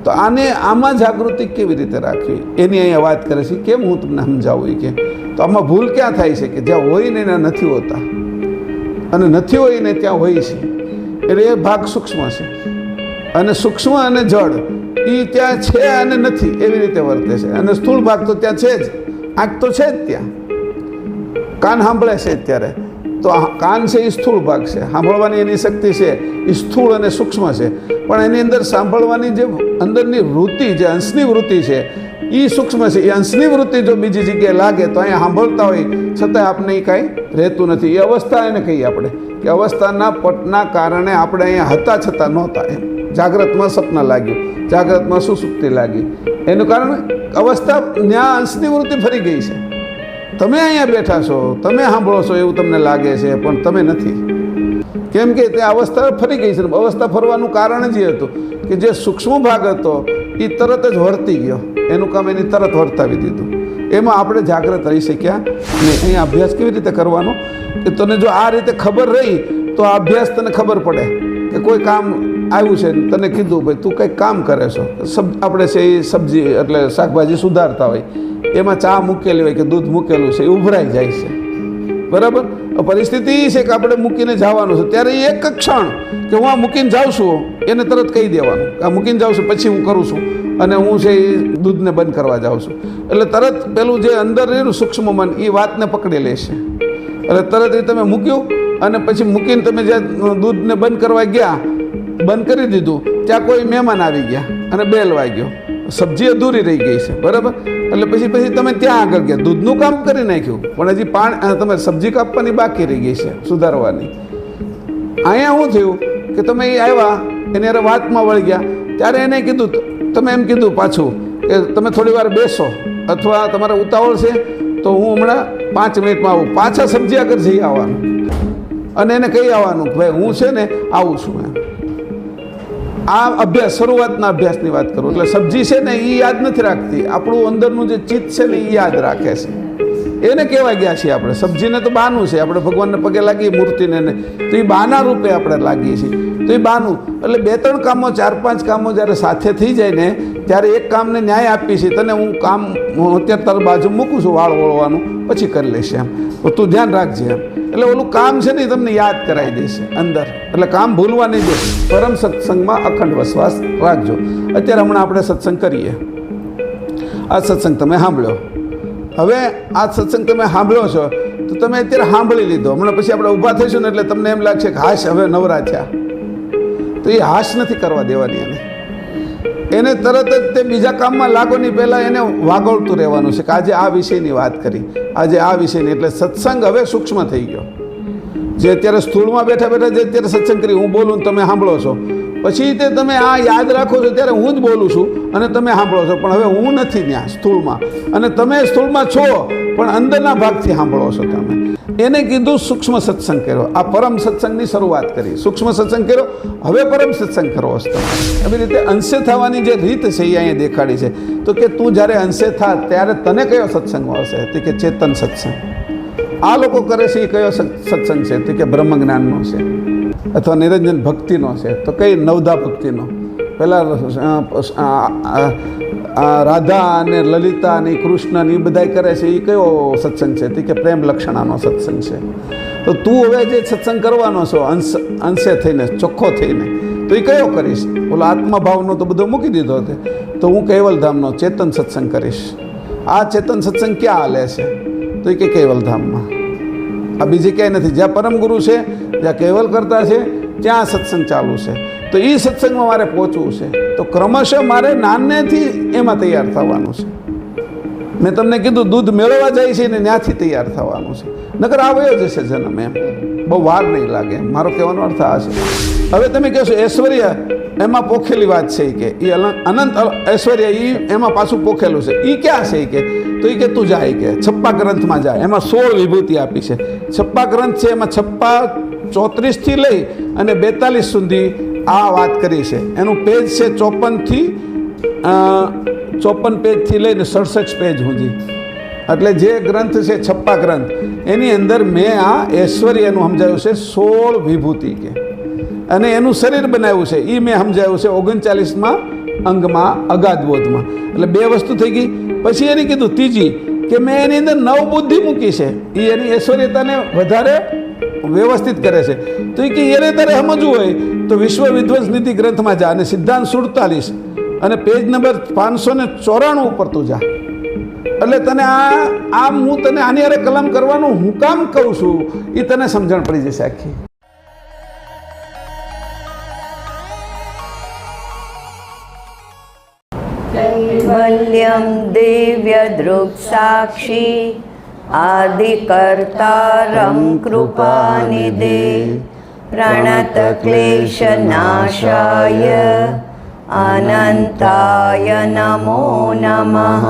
તો આમાં જાગૃતિ કેવી રીતે રાખવી એની અહીંયા વાત કરે છે. કેમ હું તમને સમજાવું કે તો આમાં ભૂલ ક્યાં થાય છે કે જ્યાં હોય ને એના નથી હોતા અને નથી હોય ને ત્યાં હોય છે. એટલે એ ભાગ સૂક્ષ્મ છે અને સૂક્ષ્મ અને જળ એ ત્યાં છે અને નથી એવી રીતે વર્તે છે. અને સ્થૂળ ભાગ તો ત્યાં છે જ, આંખ તો છે જ ત્યાં, કાન સાંભળે છે અત્યારે, તો કાન છે એ સ્થૂળ ભાગ છે, સાંભળવાની એની શક્તિ છે એ સ્થૂળ અને સૂક્ષ્મ છે. પણ એની અંદર સાંભળવાની જે અંદરની વૃત્તિ, જે અંશની વૃત્તિ છે એ સૂક્ષ્મ છે. એ અંશની વૃત્તિ જો બીજી જગ્યાએ લાગે તો અહીંયા સાંભળતા હોય છતાં આપણે એ કાંઈ રહેતું નથી. એ અવસ્થા એને કહીએ આપણે કે અવસ્થાના પટના કારણે આપણે અહીંયા હતા છતાં નહોતા. એમ જાગ્રતમાં સપના લાગ્યું, જાગ્રતમાં સુસુપ્તિ લાગી, એનું કારણ અવસ્થા ત્યાં અંશની વૃત્તિ ફરી ગઈ છે. તમે અહીંયા બેઠા છો, તમે સાંભળો છો એવું તમને લાગે છે પણ તમે નથી. કેમ કે તે અવસ્થા ફરી ગઈ છે. અવસ્થા ફરવાનું કારણ જ એ હતું કે જે સૂક્ષ્મ ભાગ હતો એ તરત જ વર્તી ગયો, એનું કામ એની તરત વર્તાવી દીધું. એમાં આપણે જાગ્રત રહી શક્યા ને. અહીંયા અભ્યાસ કેવી રીતે કરવાનો કે તને જો આ રીતે ખબર રહી તો આ અભ્યાસ તને ખબર પડે કે કોઈ કામ આવ્યું છે, તને કીધું ભાઈ તું કંઈક કામ કરે છો, આપણે છે એ સબ્જી એટલે શાકભાજી સુધારતા હોય, એમાં ચા મૂકેલી હોય કે દૂધ મૂકેલું છે એ ઉભરાઈ જાય છે, બરાબર. પરિસ્થિતિ એ છે કે આપણે મૂકીને જવાનું છે, ત્યારે એક ક્ષણ કે હું આ મૂકીને જાઉં છું એને તરત કહી દેવાનું આ મૂકીને જાઉં છું, પછી હું કરું છું અને હું છે એ દૂધને બંધ કરવા જાઉં છું. એટલે તરત પેલું જે અંદર રહ્યું સૂક્ષ્મ મન એ વાતને પકડી લેશે. એટલે તરત એ તમે મૂક્યું અને પછી મૂકીને તમે જ્યાં દૂધને બંધ કરવા ગયા, બંધ કરી દીધું, ત્યાં કોઈ મહેમાન આવી ગયા અને બેલ વાગ્યો, સબ્જી અધૂરી રહી ગઈ છે, બરાબર. એટલે પછી તમે ત્યાં આગળ ગયા, દૂધનું કામ કરી નાખ્યું પણ હજી તમે સબ્જી કાપવાની બાકી રહી ગઈ છે, સુધારવાની. અહીંયા શું થયું કે તમે એ આવ્યા એની અરે વાતમાં વળી ગયા, ત્યારે એને કીધું, તમે એમ કીધું પાછું કે તમે થોડી વાર બેસો અથવા તમારે ઉતાવળ છે તો હું હમણાં 5 મિનિટમાં આવું. પાછા સબ્જી આગળ જઈ આવવાનું અને એને કહી આવવાનું કે ભાઈ હું છે ને આવું છું. એમ આ અભ્યાસ, શરૂઆતના અભ્યાસની વાત કરું. એટલે સબ્જી છે ને એ યાદ નથી રાખતી, આપણું અંદરનું જે ચિત્ત છે ને એ યાદ રાખે છે. એને કહેવા ગયા છીએ આપણે. સબ્જીને તો બાનું છે, આપણે ભગવાનને પગે લાગીએ મૂર્તિને ને, તો એ બાના રૂપે આપણે લાગીએ છીએ, તો એ બાનું. એટલે 2-3 કામો, 4-5 કામો જ્યારે સાથે થઈ જાય ને ત્યારે એક કામને ન્યાય આપીએ છીએ. તને હું કામ અત્યારે તારી બાજુ મૂકું છું, વાળ વળવાનું, પછી કરી લઈશ એમ, તું ધ્યાન રાખજે એમ. એટલે ઓલું કામ છે ને એ તમને યાદ કરાવી દેશે અંદર. એટલે કામ ભૂલવા નહીં દે. પરમ સત્સંગમાં અખંડ વસવાસ રાખજો. અત્યારે હમણાં આપણે સત્સંગ કરીએ. આ સત્સંગ તમે સાંભળ્યો, હવે આ સત્સંગ તમે સાંભળ્યો છો તો તમે અત્યારે સાંભળી લીધો. હમણાં પછી આપણે ઊભા થઈશું ને એટલે તમને એમ લાગશે કે હાશ હવે નવરા થયા. તો એ હાશ નથી કરવા દેવાની. એને તરત જ તે બીજા કામમાં લાગોની પહેલાં એને વાગોળતું રહેવાનું છે કે આજે આ વિષયની વાત કરી, આજે આ વિષયની. એટલે સત્સંગ હવે સૂક્ષ્મ થઈ ગયો. જે અત્યારે સ્થૂળમાં બેઠા બેઠા જે અત્યારે સત્સંગ કરી હું બોલું ને તમે સાંભળો છો, પછી તે તમે આ યાદ રાખો છો ત્યારે હું જ બોલું છું અને તમે સાંભળો છો, પણ હવે હું નથી ત્યાં સ્થૂળમાં અને તમે સ્થૂળમાં છો પણ અંદરના ભાગથી સાંભળો છો તમે. એને કીધું સૂક્ષ્મ સત્સંગ કર્યો. આ પરમ સત્સંગની શરૂઆત કરી, સૂક્ષ્મ સત્સંગ કર્યો, હવે પરમ સત્સંગ કરવો છે તમે. એવી રીતે અંશે થવાની જે રીત છે એ અહીંયા દેખાડી છે. તો કે તું જ્યારે અંશે થા ત્યારે તને કયો સત્સંગ મળશે? તે કે ચેતન સત્સંગ. આ લોકો કરે છે એ કયો સત્સંગ છે? તે કે બ્રહ્મ જ્ઞાનનો છે અથવા નિરંજન ભક્તિનો છે. તો કઈ નવધા ભક્તિનો? પહેલાં રાધા અને લલિતા અને કૃષ્ણ ને એ બધા કરે છે એ કયો સત્સંગ છે? તે કે પ્રેમ લક્ષણાનો સત્સંગ છે. તો તું હવે જે સત્સંગ કરવાનો છો અંશે થઈને, ચોખ્ખો થઈને, તો એ કયો કરીશ? ઓલો આત્મભાવનો તો બધો મૂકી દીધો હતો. તો હું કૈવલધામનો ચેતન સત્સંગ કરીશ. આ ચેતન સત્સંગ ક્યાં હાલે છે? તો એ કે કૈવલધામમાં. આ બીજી ક્યાંય નથી. જ્યાં પરમ ગુરુ છે, જ્યાં કૈવલ કરતા છે, ત્યાં સત્સંગ ચાલુ છે. તો એ સત્સંગમાં મારે પહોંચવું છે. તો ક્રમશઃ મારે નાનેથી એમાં તૈયાર થવાનું છે. મેં તમને કીધું દૂધ મેળવવા જાય છે ને ત્યાંથી તૈયાર થવાનું છે. નકર આવ્યો જશે જન્મ, એમ બહુ વાર નહીં લાગે. મારો કહેવાનો અર્થ આ છે. હવે તમે કહેશો ઐશ્વર્ય એમાં પોખેલી વાત છે કે એ અનંત ઐશ્વર્ય એ એમાં પાછું પોખેલું છે. એ ક્યાં છે કે? તો એ કે તું જાય કે 56 ગ્રંથમાં જાય. એમાં 16 વિભૂતિ આપી છે. 56 ગ્રંથ છે, એમાં 34 લઈ અને 42 સુધી આ વાત કરી છે. એનું પેજ છે 54 પેજથી લઈને 67 પેજ સુધી. એટલે જે ગ્રંથ છે 56 ગ્રંથ, એની અંદર મેં આ ઐશ્વર્યનું સમજાવ્યું છે 16 વિભૂતિ કે. અને એનું શરીર બનાવ્યું છે એ મેં સમજાવ્યું છે 39માં અંગમાં અગાધબોધમાં. એટલે 2 વસ્તુ થઈ ગઈ. પછી એની કીધું ત્રીજી કે મેં એની અંદર 9 બુદ્ધિ મૂકી છે, એ એની ઐશ્વર્યતાને વધારે વ્યવસ્થિત કરે છે. તો એ કે એને તારે સમજવું હોય તો વિશ્વ વિધ્વંસ નીતિ ગ્રંથમાં જા અને સિદ્ધાંત 47 અને પેજ નંબર 594 ઉપર તું જા. એટલે તને હું તને આની હારે કલમ કરવાનું હું કામ કહું છું એ તને સમજણ પડી જશે આખી. કૈવલ્યમ દિવ્યદૃક્સાક્ષી આદિકર્તારં કૃપાનિધે પ્રણતક્લેશનાશાય અનંતાય નમો નમઃ.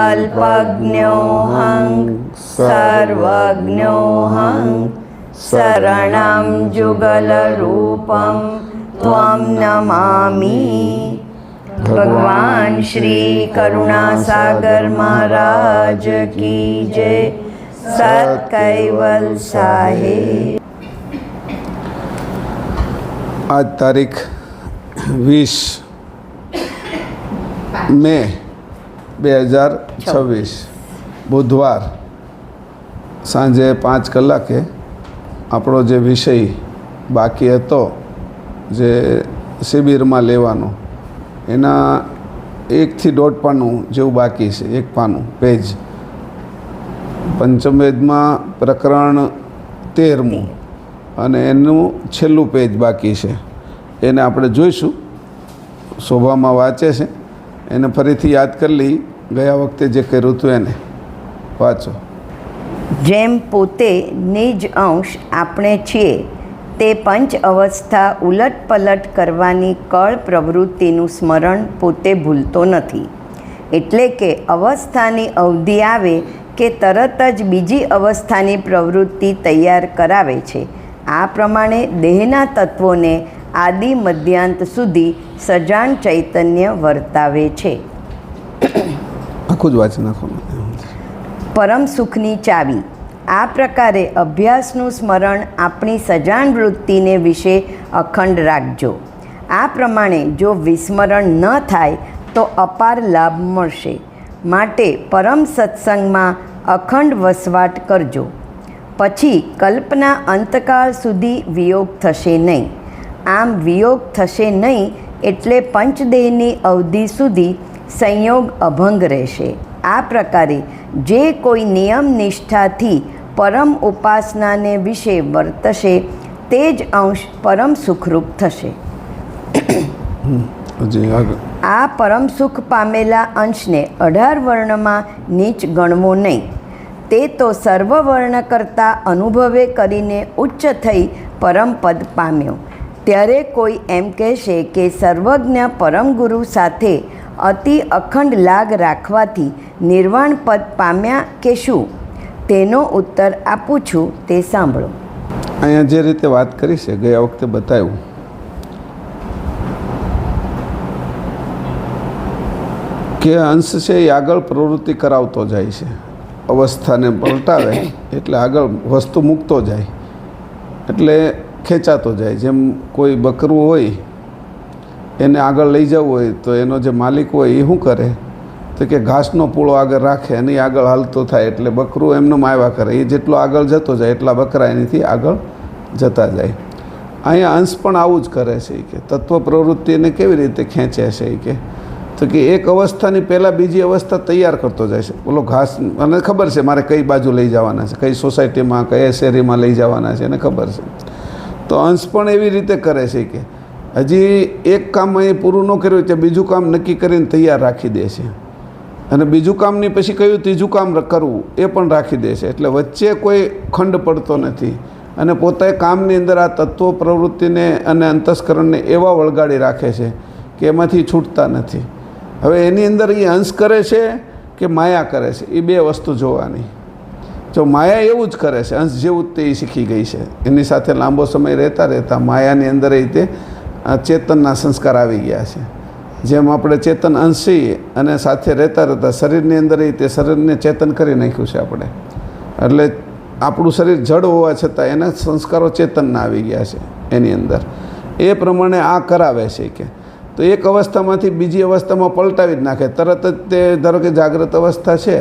અલ્પજ્ઞોહં સર્વજ્ઞોહં શરણં જુગલરૂપં ત્વં નમામિ. ભગવાન શ્રી કરુણાસાગર મહારાજ કી જય. સત કૈવલ સાહેબ. આજ તારીખ 20 મે 2026 બુધવાર સાંજે 5 કલાકે આપણો જે વિષય બાકી હતો જે શિબિરમાં લેવાનો એના 1 થી 1.5 પાનું જેવું બાકી છે. 1 પાનું પેજ પંચમવેદમાં પ્રકરણ 13મું અને એનું છેલ્લું પેજ બાકી છે. એને આપણે જોઈશું. શોભામાં વાંચે છે એને ફરીથી યાદ કરી લઈ. ગયા વખતે જે કર્યું હતું એને વાંચો. જેમ પોતે નિજ અંશ આપણે છીએ તે પંચ અવસ્થા ઉલટપલટ કરવાની કળ પ્રવૃત્તિનું સ્મરણ પોતે ભૂલતો નથી. એટલે કે અવસ્થાની અવધિ આવે કે તરત જ બીજી અવસ્થાની પ્રવૃત્તિ તૈયાર કરાવે છે. આ પ્રમાણે દેહના તત્વોને આદિ મધ્યાંત સુધી સજાણ ચૈતન્ય વર્તાવે છે. આખું જ વાંચી નાખો. પરમ સુખની ચાવી. આ પ્રકારે અભ્યાસનું સ્મરણ આપણી સજાણ વૃત્તિને વિશે અખંડ રાખજો. આ પ્રમાણે જો વિસ્મરણ ન થાય તો અપાર લાભ મળશે. માટે પરમ સત્સંગમાં અખંડ વસવાટ કરજો. પછી કલ્પના અંતકાળ સુધી વિયોગ થશે નહીં. આમ વિયોગ થશે નહીં એટલે પંચદેહની અવધિ સુધી સંયોગ અભંગ રહેશે. આ પ્રકારે જે કોઈ નિયમ નિષ્ઠાથી પરમ ઉપાસનાને વિશે વર્તશે તે જ અંશ પરમ સુખરૂપ થશે. આ પરમ સુખ પામેલા અંશને 18 વર્ણમાં નીચ ગણવો નહીં. તે તો સર્વ વર્ણ કરતાં અનુભવે કરીને ઉચ્ચ થઈ પરમ પદ પામ્યો. ત્યારે કોઈ એમ કહેશે કે સર્વજ્ઞ પરમ ગુરુ સાથે અતિ અખંડ લાગ રાખવાથી નિર્વાણ પદ પામ્યા કે શું? તેનો ઉત્તર આપું છું, તે સાંભળો. અહીંયા જે રીતે વાત કરી છે ગયા વખતે બતાવ્યું કે અંશ છે એ આગળ પ્રવૃત્તિ કરાવતો જાય છે. અવસ્થાને પલટાવે એટલે આગળ વસ્તુ મૂકતો જાય એટલે ખેંચાતો જાય. જેમ કોઈ બકરું હોય એને આગળ લઈ જવું હોય તો એનો જે માલિક હોય એ શું કરે તો કે ઘાસનો પૂળો આગળ રાખે અને એ આગળ હાલતો થાય એટલે બકરું એમનો આવ્યા કરે. એ જેટલો આગળ જતો જાય એટલા બકરા એનાથી આગળ જતા જાય. અહીંયા અંશ પણ આવું જ કરે છે કે તત્વ પ્રવૃત્તિને કેવી રીતે ખેંચે છે કે તો કે એક અવસ્થાની પહેલાં બીજી અવસ્થા તૈયાર કરતો જાય છે. બોલો ઘાસ મને ખબર છે મારે કઈ બાજુ લઈ જવાના છે, કઈ સોસાયટીમાં કયા શેરીમાં લઈ જવાના છે એને ખબર છે. તો અંશ પણ એવી રીતે કરે છે કે હજી એક કામ અહીં પૂરું ન કર્યું ત્યાં બીજું કામ નક્કી કરીને તૈયાર રાખી દે છે અને બીજું કામની પછી કયું ત્રીજું કામ કરવું એ પણ રાખી દે છે. એટલે વચ્ચે કોઈ ખંડ પડતો નથી અને પોતે કામની અંદર આ તત્વો પ્રવૃત્તિને અને અંતસ્કરણને એવા વળગાડી રાખે છે કે એમાંથી છૂટતા નથી. હવે એની અંદર એ અંશ કરે છે કે માયા કરે છે એ બે વસ્તુ જોવાની. જો માયા એવું જ કરે છે અંશ જેવું તે શીખી ગઈ છે. એની સાથે લાંબો સમય રહેતા રહેતા માયાની અંદર એ તે ચેતનના સંસ્કાર આવી ગયા છે. જેમ આપણે ચેતન અંશ છીએ અને સાથે રહેતા રહેતા શરીરની અંદર એ તે શરીરને ચેતન કરી નાખ્યું છે આપણે. એટલે આપણું શરીર જડ હોવા છતાં એના સંસ્કારો ચેતનના આવી ગયા છે. એની અંદર એ પ્રમાણે આ કરાવે છે કે તો એક અવસ્થામાંથી બીજી અવસ્થામાં પલટાવી જ નાખે તરત જ. તે ધારો કે જાગ્રત અવસ્થા છે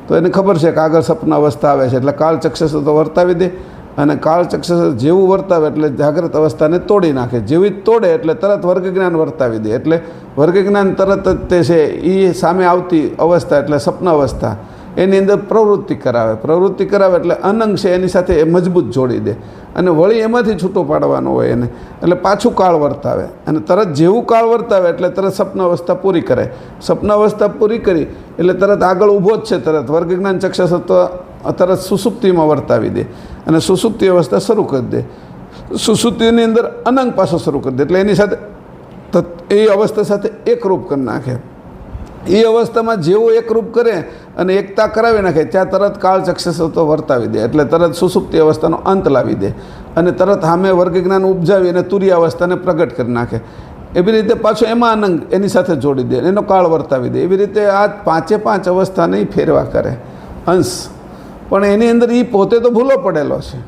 તો એને ખબર છે કે આગળ સપન અવસ્થા આવે છે એટલે કાળચક્ષસ તો વર્તાવી દે, અને કાળચક્ષસ જેવું વર્તાવે એટલે જાગ્રત અવસ્થાને તોડી નાખે. જેવી જ તોડે એટલે તરત વર્ગ જ્ઞાન વર્તાવી દે, એટલે વર્ગ જ્ઞાન તરત જ તે છે એ સામે આવતી અવસ્થા એટલે સપન અવસ્થા એની અંદર પ્રવૃત્તિ કરાવે એટલે અનંગ છે એની સાથે એ મજબૂત જોડી દે, અને વળી એમાંથી છૂટો પાડવાનો હોય એને, એટલે પાછું કાળ વર્તાવે, અને તરત જેવું કાળ વર્તાવે એટલે તરત સપન અવસ્થા પૂરી કરે. સપન અવસ્થા પૂરી કરી એટલે તરત આગળ ઊભો જ છે, તરત વર્ગ જ્ઞાન ચક્ષસત્વ તરત સુસુપ્તિમાં વર્તાવી દે, અને સુસુપ્તિ અવસ્થા શરૂ કરી દે. સુસુપ્તિની અંદર અનંગ પાછો શરૂ કરી દે, એટલે એની સાથે એ અવસ્થા સાથે એકરૂપ કરી નાખે. એ અવસ્થામાં જેવો એકરૂપ કરે અને એકતા કરાવી નાખે ત્યાં તરત કાળચક્ષસત્વ વર્તાવી દે, એટલે તરત સુસુપ્તિ અવસ્થાનો અંત લાવી દે, અને તરત સામે વર્ગ જ્ઞાન ઉપજાવી અને તુર્ય અવસ્થાને પ્રગટ કરી નાખે. એવી રીતે પાછો એમાં અનંગ એની સાથે જોડી દે, એનો કાળ વર્તાવી દે. એવી રીતે આ 5 અવસ્થાને ફેરવા કરે અંશ, પણ એની અંદર એ પોતે તો ભૂલો પડેલો છે,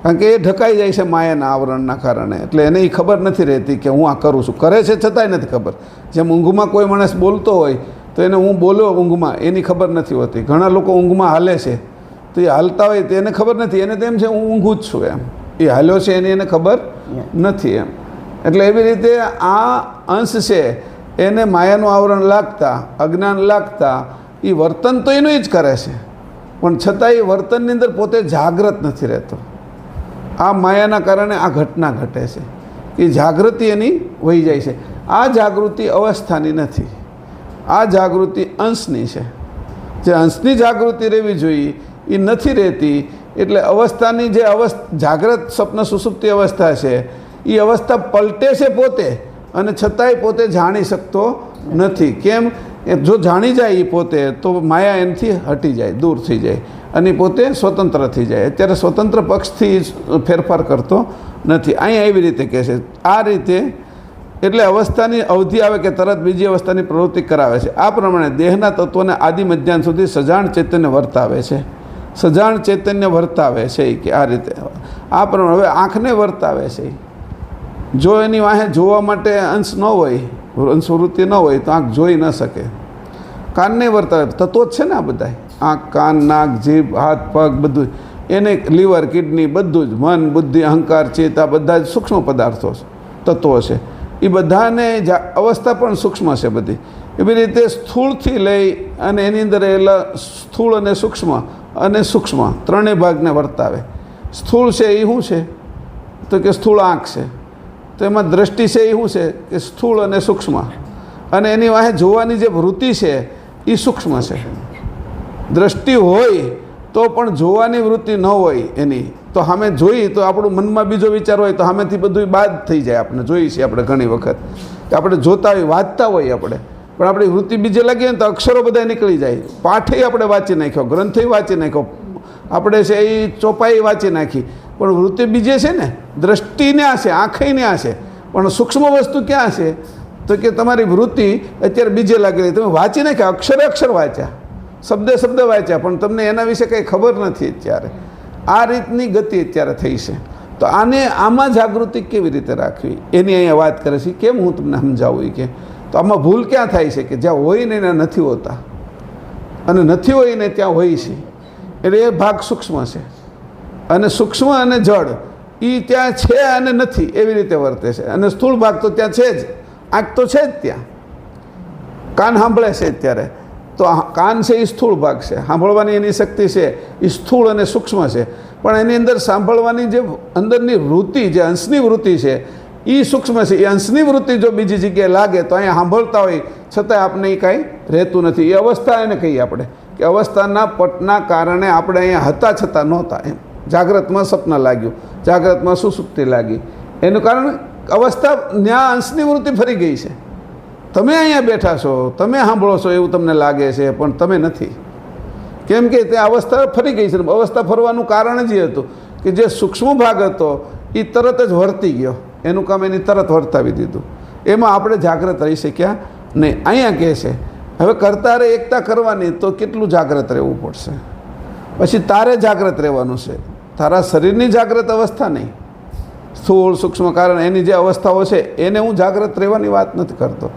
કારણ કે એ ઢકાઈ જાય છે માયાના આવરણના કારણે, એટલે એને એ ખબર નથી રહેતી કે હું આ કરું છું. કરે છે છતાંય નથી ખબર. જેમ ઊંઘમાં કોઈ માણસ બોલતો હોય તો એને હું બોલ્યો ઊંઘમાં એની ખબર નથી હોતી. ઘણા લોકો ઊંઘમાં હાલે છે તો એ હાલતા હોય તો એને ખબર નથી, એને તો એમ છે હું ઊંઘું જ છું, એમ એ હાલ્યો છે એની એને ખબર નથી એમ. એટલે એવી રીતે આ અંશ છે એને માયાનું આવરણ લાગતા, અજ્ઞાન લાગતા એ વર્તન તો એનું જ કરે છે, પણ છતાં એ વર્તનની અંદર પોતે જાગ્રત નથી રહેતો. આ માયાના કારણે આ ઘટના ઘટે છે કે જાગૃતિ એની વહી જાય છે. આ જાગૃતિ અવસ્થાની નથી, આ જાગૃતિ અંશની છે. જે અંશની જાગૃતિ રહેવી જોઈએ એ નથી રહેતી, એટલે અવસ્થાની જે જાગ્રત સ્વપ્ન સુસુપ્તિ અવસ્થા છે એ અવસ્થા પલટે છે પોતે, અને છતાંય પોતે જાણી શકતો નથી. કેમ? જો જાણી જાય એ પોતે તો માયા એનાથી હટી જાય, દૂર થઈ જાય, અને પોતે સ્વતંત્ર થઈ જાય. અત્યારે સ્વતંત્ર પક્ષથી ફેરફાર કરતો નથી. અહીંયા એવી રીતે કહે છે. આ રીતે એટલે અવસ્થાની અવધિ આવે કે તરત બીજી અવસ્થાની પ્રવૃત્તિ કરાવે છે. આ પ્રમાણે દેહના તત્વોને આદિ મધ્યાન સુધી સજાણ ચૈતન્ય વર્તાવે છે. સજાણ ચૈતન્ય વર્તાવે છે કે આ રીતે આ પ્રમાણે. હવે આંખને વર્તાવે છે. જો એની વાહે જોવા માટે અંશ ન હોય, અંશવૃત્તિ ન હોય તો આંખ જોઈ ન શકે. કાનને વર્તાવે, તત્વો જ છે ને આ બધા, આંખ, કાન, નાક, જીભ, હાથ, પગ, બધું એને લીવર, કિડની, બધું જ મન, બુદ્ધિ, અહંકાર, ચેત, આ બધા જ સૂક્ષ્મ પદાર્થો તત્વો છે. એ બધાને અવસ્થા પણ સૂક્ષ્મ છે બધી. એવી રીતે સ્થૂળથી લઈ અને એની અંદર રહેલા સ્થૂળ અને સૂક્ષ્મ ત્રણેય ભાગને વર્તાવે. સ્થૂળ છે એ શું છે? તો કે સ્થૂળ આંખ છે. તો એમાં દ્રષ્ટિ છે એ શું છે? કે સ્થૂળ અને સૂક્ષ્મ, અને એની વાહે જોવાની જે વૃત્તિ છે એ સૂક્ષ્મ છે. દ્રષ્ટિ હોય તો પણ જોવાની વૃત્તિ ન હોય એની, તો સામે જોઈ તો આપણું મનમાં બીજો વિચાર હોય તો સામેથી બધું બાદ થઈ જાય. આપણે જોઈએ છીએ આપણે ઘણી વખત કે આપણે જોતા હોય, વાંચતા હોઈએ આપણે, પણ આપણી વૃત્તિ બીજે લાગી ને તો અક્ષરો બધા નીકળી જાય. પાઠે આપણે વાંચી નાખ્યો, ગ્રંથે વાંચી નાખ્યો, આપણે છે એ ચોપાઈ વાંચી નાખી, પણ વૃત્તિ બીજે છે ને. દ્રષ્ટિને આ છે, આંખને આ છે, પણ સૂક્ષ્મ વસ્તુ ક્યાં છે? તો કે તમારી વૃત્તિ અત્યારે બીજે લાગેલી. તમે વાંચી નાખ્યા, અક્ષરે અક્ષર વાંચ્યા, શબ્દ વાંચ્યા, પણ તમને એના વિશે કંઈ ખબર નથી અત્યારે. આ રીતની ગતિ અત્યારે થઈ છે. તો આમાં જાગૃતિ કેવી રીતે રાખવી એની અહીંયા વાત કરે છે. કેમ હું તમને સમજાવું કે તો આમાં ભૂલ ક્યાં થાય છે કે જ્યાં હોય ને એના નથી હોતા, અને નથી હોય ને ત્યાં હોય છે. એટલે એ ભાગ સૂક્ષ્મ છે, અને સૂક્ષ્મ અને જળ એ ત્યાં છે અને નથી એવી રીતે વર્તે છે. અને સ્થૂળ ભાગ તો ત્યાં છે જ, આંખ તો છે જ ત્યાં, કાન સાંભળે છે અત્યારે, તો કાન છે એ સ્થૂળ ભાગ છે, સાંભળવાની એની શક્તિ છે એ સ્થૂળ અને સૂક્ષ્મ છે. પણ એની અંદર સાંભળવાની જે અંદરની વૃત્તિ, જે અંશની વૃત્તિ છે એ સૂક્ષ્મ છે. એ અંશની વૃત્તિ જો બીજી જગ્યાએ લાગે તો અહીંયા સાંભળતા હોય છતાં આપણે એ કાંઈ રહેતું નથી. એ અવસ્થા એને કહીએ આપણે કે અવસ્થાના પટના કારણે આપણે અહીંયા હતા છતાં નહોતા. એમ જાગ્રતમાં સપના લાગ્યું, જાગ્રતમાં સુસુપ્તિ લાગી, એનું કારણ અવસ્થા ન્યા અંશની વૃત્તિ ફરી ગઈ છે. તમે અહીંયા બેઠા છો, તમે સાંભળો છો એવું તમને લાગે છે, પણ તમે નથી. કેમ કે તે અવસ્થા ફરી ગઈ છે. અવસ્થા ફરવાનું કારણ જ એ હતું કે જે સૂક્ષ્મ ભાગ હતો એ તરત જ વર્તી ગયો, એનું કામ એની તરત વર્તાવી દીધું. એમાં આપણે જાગ્રત રહી શક્યા નહીં. અહીંયા કહે છે હવે કરતારે એકતા કરવાની તો કેટલું જાગ્રત રહેવું પડશે. પછી તારે જાગ્રત રહેવાનું છે, તારા શરીરની જાગ્રત અવસ્થા નહીં, સ્થૂળ સૂક્ષ્મ કારણ એની જે અવસ્થાઓ છે એને હું જાગ્રત રહેવાની વાત નથી કરતો,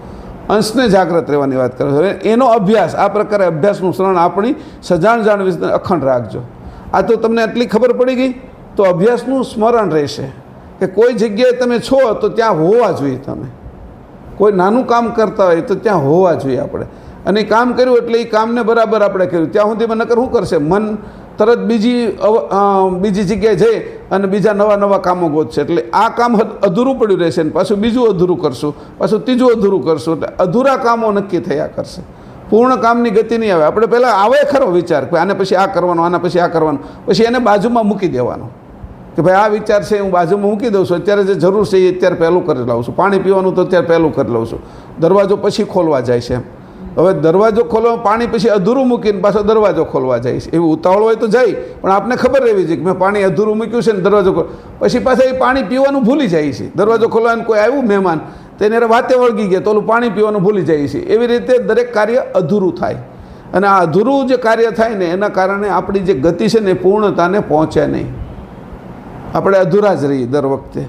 અંશને જાગ્રત રહેવાની વાત કરું છું. એનો અભ્યાસ, આ પ્રકારે અભ્યાસનું શ્રવણ આપણી સજાણ જાણ વિશે અખંડ રાખજો. આ તો તમને આટલી ખબર પડી ગઈ તો અભ્યાસનું સ્મરણ રહેશે કે કોઈ જગ્યાએ તમે છો તો ત્યાં હોવા જોઈએ. તમે કોઈ નાનું કામ કરતા હોય તો ત્યાં હોવા જોઈએ આપણે, અને એ કામ કર્યું એટલે એ કામને બરાબર આપણે કર્યું. ત્યાં સુધીમાં નકર શું કરશે મન? તરત બીજી જગ્યાએ જઈ અને બીજા નવા નવા કામો ગોતશે. એટલે આ કામ અધૂરું પડ્યું રહેશે ને પાછું બીજું અધૂરું કરશું, પાછું ત્રીજું અધૂરું કરશું. એટલે અધૂરા કામો નક્કી થયા કરશે, પૂર્ણ કામની ગતિ નહીં આવે. આપણે પહેલાં આવે ખરો વિચાર કે આને પછી આ કરવાનું, આના પછી આ કરવાનું, પછી એને બાજુમાં મૂકી દેવાનો કે ભાઈ આ વિચાર છે હું બાજુમાં મૂકી દઉં છું. અત્યારે જે જરૂર છે એ અત્યારે પહેલું કરી લઉં છું. પાણી પીવાનું તો અત્યારે પહેલું કરી લઉં છું. દરવાજો પછી ખોલવા જાય છે એમ. હવે દરવાજો ખોલવા પાણી પછી અધૂરું મૂકીને પાછો દરવાજો ખોલવા જાય છે. એવી ઉતાવળ હોય તો જાય, પણ આપને ખબર રહેવી જોઈએ કે મેં પાણી અધૂરું મૂક્યું છે ને દરવાજો પછી પાછા એ પાણી પીવાનું ભૂલી જાય છે. દરવાજો ખોલવાનું કોઈ આવ્યું મહેમાન તેને વાતે વળગી ગયા તો ઓલું પાણી પીવાનું ભૂલી જાય છે. એવી રીતે દરેક કાર્ય અધૂરું થાય, અને આ અધૂરું જે કાર્ય થાય ને એના કારણે આપણી જે ગતિ છે ને એ પૂર્ણતાને પહોંચે નહીં. આપણે અધૂરા જ રહીએ દર વખતે,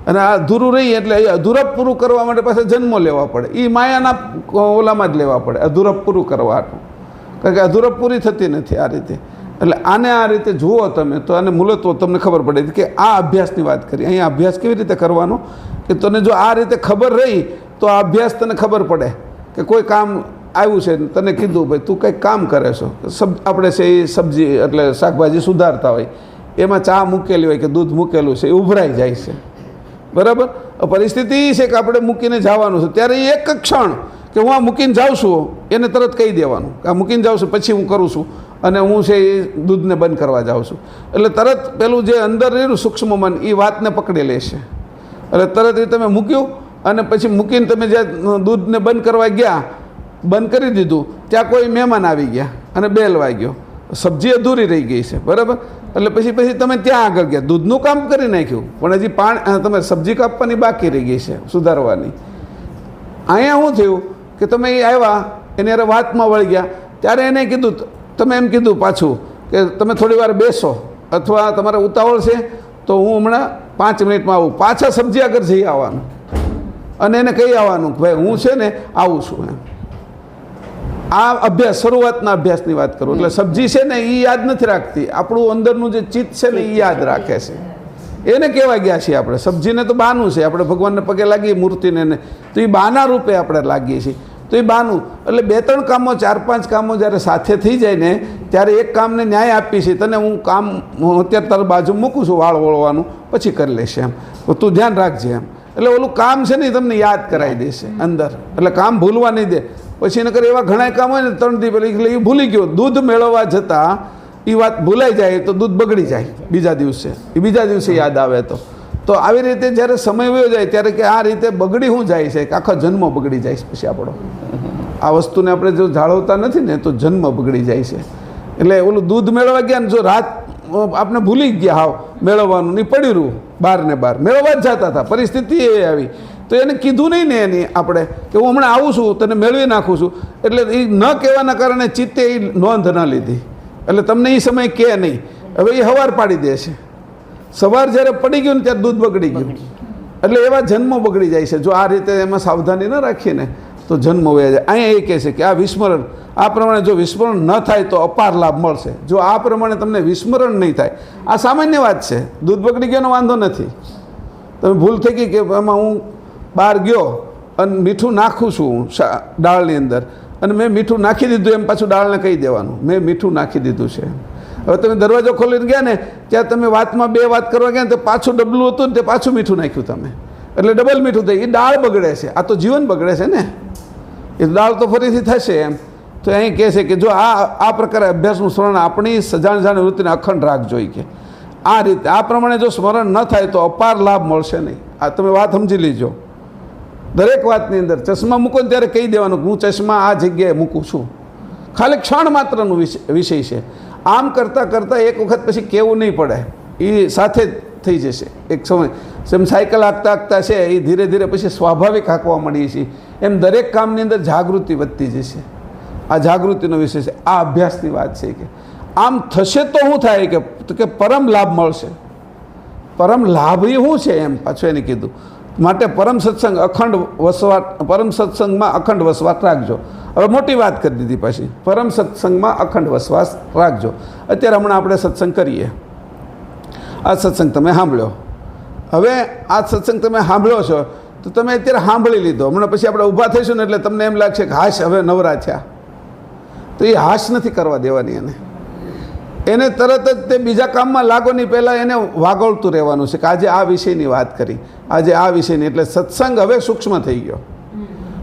અને આ અધૂરું રહીએ એટલે એ અધૂરપ પૂરું કરવા માટે પાછા જન્મો લેવા પડે. એ માયાના ઓલામાં જ લેવા પડે અધૂરપ પૂરું કરવાનું, કારણ કે અધૂરપ પૂરી થતી નથી આ રીતે. એટલે આને આ રીતે જુઓ તમે તો આને મૂલત્વ તમને ખબર પડે કે આ અભ્યાસની વાત કરી. અહીંયા અભ્યાસ કેવી રીતે કરવાનો કે તને જો આ રીતે ખબર રહી તો આ અભ્યાસ તને ખબર પડે કે કોઈ કામ આવ્યું છે તને કીધું ભાઈ તું કંઈક કામ કરે છો. આપણે છે એ સબ્જી એટલે શાકભાજી સુધારતા હોય, એમાં ચા મૂકેલી હોય કે દૂધ મૂકેલું છે, એ ઉભરાઈ જાય છે. બરાબર, પરિસ્થિતિ એ છે કે આપણે મૂકીને જવાનું છે, ત્યારે એ એક ક્ષણ કે હું આ મૂકીને જાઉં છું એને તરત કહી દેવાનું કે આ મૂકીને જાઉં છું પછી હું કરું છું, અને હું છે એ દૂધને બંધ કરવા જાઉં છું. એટલે તરત પેલું જે અંદર રહ્યું સૂક્ષ્મ મન એ વાતને પકડી લેશે. એટલે તરત એ તમે મૂક્યું અને પછી મૂકીને તમે જ્યાં દૂધને બંધ કરવા ગયા, બંધ કરી દીધું, ત્યાં કોઈ મહેમાન આવી ગયા અને બેલ વાગ્યો, સબ્જી અધૂરી રહી ગઈ છે. બરાબર, એટલે પછી તમે ત્યાં આગળ ગયા, દૂધનું કામ કરી નાખ્યું પણ હજી તમે સબ્જી કાપવાની બાકી રહી ગઈ છે સુધારવાની. અહીંયા શું થયું કે તમે એ આવ્યા એને અરે વાતમાં વળી ગયા, ત્યારે એને કીધું, તમે એમ કીધું પાછું કે તમે થોડી વાર બેસો અથવા તમારે ઉતાવળ છે તો હું હમણાં 5 મિનિટમાં આવું. પાછા સબ્જી આગળ જઈ આવવાનું અને એને કહી આવવાનું કે ભાઈ હું છે ને આવું છું એમ. આ અભ્યાસ શરૂઆતના અભ્યાસની વાત કરું. એટલે સબ્જી છે ને એ યાદ નથી રાખતી, આપણું અંદરનું જે ચિત્ત છે ને એ યાદ રાખે છે. એને કહેવા ગયા છીએ આપણે. સબ્જીને તો બાનું છે, આપણે ભગવાનને પગે લાગીએ મૂર્તિને ને તો એ બાના રૂપે આપણે લાગીએ છીએ. તો એ બાનું એટલે 2-3 કામો 4-5 કામો જ્યારે સાથે થઈ જાય ને ત્યારે એક કામને ન્યાય આપીએ છીએ. તને હું કામ અત્યારે તારી બાજુ મૂકું છું વાળ વળવાનું, પછી કરી લેશે એમ, તું ધ્યાન રાખજે એમ. એટલે ઓલું કામ છે ને એ તમને યાદ કરાવી દેશે અંદર, એટલે કામ ભૂલવા નહીં દે. પછી નકર એવા ઘણા કામ હોય ને 3 દી પહેલાં એટલે એ ભૂલી ગયો, દૂધ મેળવવા જતાં એ વાત ભૂલાઈ જાય તો દૂધ બગડી જાય બીજા દિવસે, એ બીજા દિવસે યાદ આવે તો આવી રીતે જ્યારે સમય વયો જાય ત્યારે કે આ રીતે બગડી શું જાય છે કે આખો જન્મ બગડી જાય છે. પછી આપણો આ વસ્તુને આપણે જો જાળવતા નથી ને તો જન્મ બગડી જાય છે. એટલે ઓલું દૂધ મેળવવા ગયા ને જો રાત આપણે ભૂલી ગયા હાવ મેળવવાનું નહીં, પડ્યું રહ્યું બહાર ને બહાર મેળવવા જ જતા હતા, પરિસ્થિતિ એ આવી તો એને કીધું નહીં ને એની આપણે કે હું હમણાં આવું છું તને મેળવી નાખું છું. એટલે એ ન કહેવાના કારણે ચિત્તે એ નોંધ ન લીધી, એટલે તમને એ સમય કહે નહીં. હવે એ હવાર પાડી દે છે, સવાર જ્યારે પડી ગયું ને ત્યારે દૂધ બગડી ગયું. એટલે એવા જન્મો બગડી જાય છે જો આ રીતે એમાં સાવધાની ન રાખીએ ને તો જન્મ વયા જાય. અહીંયા એ કહે છે કે આ વિસ્મરણ, આ પ્રમાણે જો વિસ્મરણ ન થાય તો અપાર લાભ મળશે. જો આ પ્રમાણે તમને વિસ્મરણ નહીં થાય, આ સામાન્ય વાત છે, દૂધ બગડી ગયોનો વાંધો નથી. તમે ભૂલ થઈ ગઈ કે એમાં હું બહાર ગયો અને મીઠું નાખું છું દાળની અંદર અને મેં મીઠું નાખી દીધું, એમ પાછું દાળને કહી દેવાનું મેં મીઠું નાખી દીધું છે. હવે તમે દરવાજો ખોલીને ગયા ને ત્યાં તમે વાતમાં 2 વાત કરવા ગયા ને તો પાછું ડબલું હતું ને તે પાછું મીઠું નાખ્યું તમે, એટલે ડબલ મીઠું થઈ. એ દાળ બગડે છે, આ તો જીવન બગડે છે ને, એ દાળ તો ફરીથી થશે એમ. તો અહીં કહે છે કે જો આ પ્રકારે અભ્યાસનું સ્મરણ આપણી સજાણ જાણ વૃત્તિને અખંડ રાખજો. કે આ રીતે આ પ્રમાણે જો સ્મરણ ન થાય તો અપાર લાભ મળશે નહીં. આ તમે વાત સમજી લીજો. દરેક વાતની અંદર ચશ્મા મૂકો ને ત્યારે કહી દેવાનું કે હું ચશ્મા આ જગ્યાએ મૂકું છું. ખાલી ક્ષણ માત્રનો વિષય છે. આમ કરતાં કરતાં એક વખત પછી કહેવું નહીં પડે, એ સાથે જ થઈ જશે એક સમય. જેમ સાયકલ હાંકતા હાંકતા છે એ ધીરે ધીરે પછી સ્વાભાવિક હાંકવા મળીએ છીએ, એમ દરેક કામની અંદર જાગૃતિ વધતી જશે. આ જાગૃતિનો વિષય છે, આ અભ્યાસની વાત છે. કે આમ થશે તો શું થાય કે પરમ લાભ મળશે. પરમ લાભ એ શું છે એમ પાછું એને કીધું. માટે પરમ સત્સંગ અખંડ વસવાટ, પરમ સત્સંગમાં અખંડ વસવાટ રાખજો. હવે મોટી વાત કરી દીધી પછી, પરમ સત્સંગમાં અખંડ વસવાટ રાખજો. અત્યારે હમણાં આપણે સત્સંગ કરીએ, આ સત્સંગ તમે સાંભળ્યો. હવે આ સત્સંગ તમે સાંભળ્યો છો તો તમે અત્યારે સાંભળી લીધો, હમણાં પછી આપણે ઊભા થઈશું ને એટલે તમને એમ લાગશે કે હાશ હવે નવરા થયા. તો એ હાશ નથી કરવા દેવાની એને તરત જ તે બીજા કામમાં લાગો નહીં, પહેલાં એને વાગોળતું રહેવાનું છે કે આજે આ વિષયની વાત કરી, આજે આ વિષયની. એટલે સત્સંગ હવે સૂક્ષ્મ થઈ ગયો.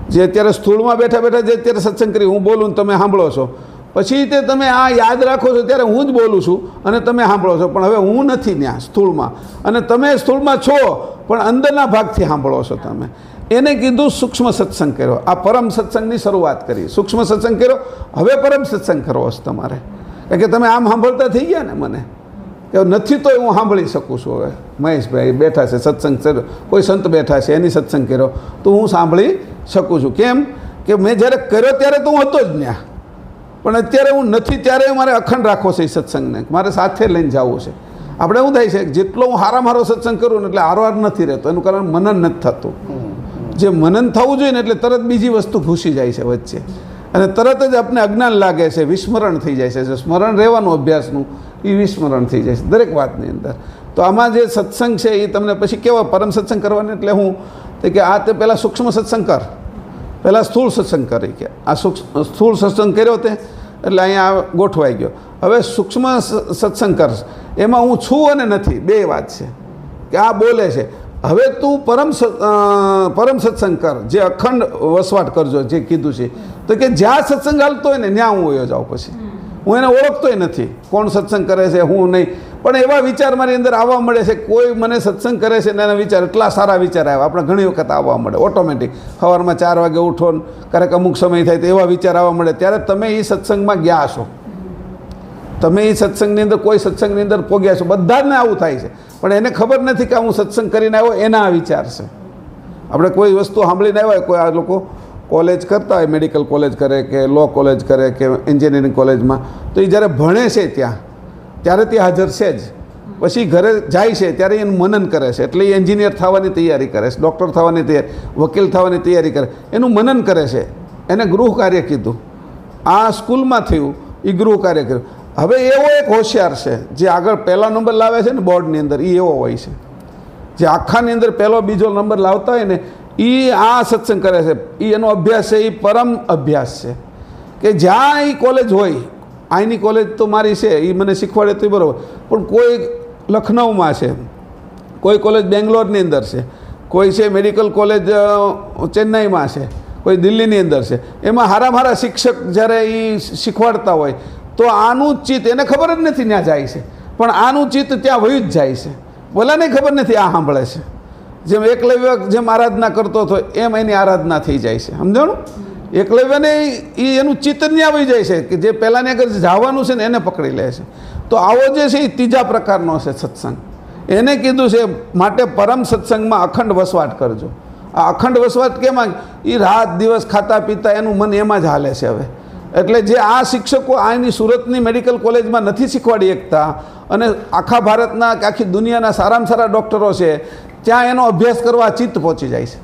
જે અત્યારે સ્થૂળમાં બેઠા બેઠા જે અત્યારે સત્સંગ કરી હું બોલું ને તમે સાંભળો છો, પછી તે તમે આ યાદ રાખો છો ત્યારે હું જ બોલું છું અને તમે સાંભળો છો, પણ હવે હું નથી ત્યાં સ્થૂળમાં અને તમે સ્થૂળમાં છો પણ અંદરના ભાગથી સાંભળો છો તમે. એને કીધું સૂક્ષ્મ સત્સંગ કર્યો. આ પરમ સત્સંગની શરૂઆત કરી, સૂક્ષ્મ સત્સંગ કર્યો. હવે પરમ સત્સંગ કરવો છે તમારે, કારણ કે તમે આમ સાંભળતા થઈ ગયા ને, મને કે નથી તોય હું સાંભળી શકું છું. હવે મહેશભાઈ બેઠા છે, સત્સંગ કર્યો, કોઈ સંત બેઠા છે એની સત્સંગ કર્યો તો હું સાંભળી શકું છું. કેમ કે મેં જ્યારે કર્યો ત્યારે તો હું હતો જ ત્યાં, પણ અત્યારે હું નથી ત્યારે મારે અખંડ રાખવો છે એ સત્સંગને, મારે સાથે લઈને જવું છે. આપણે શું થાય છે, જેટલો હું હારામારો સત્સંગ કરું ને એટલે હારવાર નથી રહેતો, એનું કારણ મનન નથી થતું. જે મનન થવું જોઈએ ને એટલે તરત બીજી વસ્તુ ઘૂસી જાય છે વચ્ચે અને તરત જ આપણે અજ્ઞાન લાગે છે, વિસ્મરણ થઈ જાય છે. જે સ્મરણ રહેવાનું અભ્યાસનું એ વિસ્મરણ થઈ જાય છે દરેક વાતની અંદર. તો આમાં જે સત્સંગ છે એ તમને પછી કેવો પરમ સત્સંગ કરવાની, એટલે હું તે કે આ તે પહેલાં સૂક્ષ્મ સત્સંગ કર, પહેલાં સ્થૂળ સત્સંગ કરી, કે આ સ્થૂળ સત્સંગ કર્યો તે એટલે અહીંયા ગોઠવાઈ ગયો. હવે સૂક્ષ્મ સત્સંગ કર, એમાં હું છું અને નથી બે વાત છે, કે આ બોલે છે. હવે તું પરમ સત્સંગ કર, જે અખંડ વસવાટ કરજો, જે કીધું છે. તો કે જ્યાં સત્સંગ હાલતો હોય ને ત્યાં હું વયો જાઉં. પછી હું એને ઓળખતોય નથી કોણ સત્સંગ કરે છે, હું નહીં, પણ એવા વિચાર મારી અંદર આવવા મળે છે. કોઈ મને સત્સંગ કરે છે ને એના વિચાર એટલા સારા વિચાર આવ્યા, આપણે ઘણી વખત આવવા મળે ઓટોમેટિક. સવારમાં 4 વાગે ઉઠો ને ક્યારેક અમુક સમય થાય તો એવા વિચાર આવવા મળે, ત્યારે તમે એ સત્સંગમાં ગયા છો, તમે એ સત્સંગની અંદર કોઈ સત્સંગની અંદર પોગ્યા છો. બધાને આવું થાય છે, પણ એને ખબર નથી કે હું સત્સંગ કરીને આવ્યો એના આ વિચાર છે. આપણે કોઈ વસ્તુ સાંભળીને આવ્યા, કોઈ આ લોકો કોલેજ કરતા હોય, મેડિકલ કોલેજ કરે કે લો કોલેજ કરે કે એન્જિનિયરિંગ કોલેજમાં, તો એ જ્યારે ભણે છે ત્યારે તે હાજર છે જ. પછી ઘરે જાય છે ત્યારે એનું મનન કરે છે, એટલે એ એન્જિનિયર થવાની તૈયારી કરે છે, ડૉક્ટર થવાની તૈયારી, વકીલ થવાની તૈયારી કરે, એનું મનન કરે છે. એને ગૃહ કાર્ય કીધું. આ સ્કૂલમાં થયું એ ગૃહ કાર્ય કર્યું. હવે એવો એક હોશિયાર છે જે આગળ પહેલો નંબર લાવે છે ને બોર્ડની અંદર, એ એવો હોય છે જે આખાની અંદર પહેલો બીજો નંબર લાવતા હોય ને, એ આ સત્સંગ કરે છે. એ એનો અભ્યાસ છે, એ પરમ અભ્યાસ છે. કે જ્યાં એ કોલેજ હોય, અહીંની કોલેજ તો મારી છે, એ મને શીખવાડે તો બરાબર, પણ કોઈ લખનઉમાં છે, કોઈ કોલેજ બેંગ્લોરની અંદર છે, કોઈ છે મેડિકલ કોલેજ ચેન્નાઈમાં છે, કોઈ દિલ્હીની અંદર છે. એમાં હારા શિક્ષક જ્યારે એ શીખવાડતા હોય તો આનું ચિત્ત, એને ખબર જ નથી ત્યાં જાય છે, પણ આનું ચિત્ત ત્યાં વયું જ જાય છે. બોલાને ખબર નથી આ સાંભળે છે. જેમ એકલવ્ય જેમ આરાધના કરતો હતો એમ એની આરાધના થઈ જાય છે. સમજાણું? એકલવ્યને એ એનું ચિત્ત ત્યાં આવી જાય છે કે જે પહેલાંને આગળ જવાનું છે ને એને પકડી લે છે. તો આવો જે છે એ ત્રીજા પ્રકારનો છે સત્સંગ. એને કીધું છે માટે પરમ સત્સંગમાં અખંડ વસવાટ કરજો. આ અખંડ વસવાટ કેમાં? એ રાત દિવસ ખાતા પીતા એનું મન એમાં જ હાલે છે. હવે એટલે જે આ શિક્ષકો અહીંની સુરતની મેડિકલ કોલેજમાં નથી શીખવાડી શકતા અને આખા ભારતના કે આખી દુનિયાના સારામાં સારા ડૉક્ટરો છે ત્યાં એનો અભ્યાસ કરવા ચિત્ત પહોંચી જાય છે.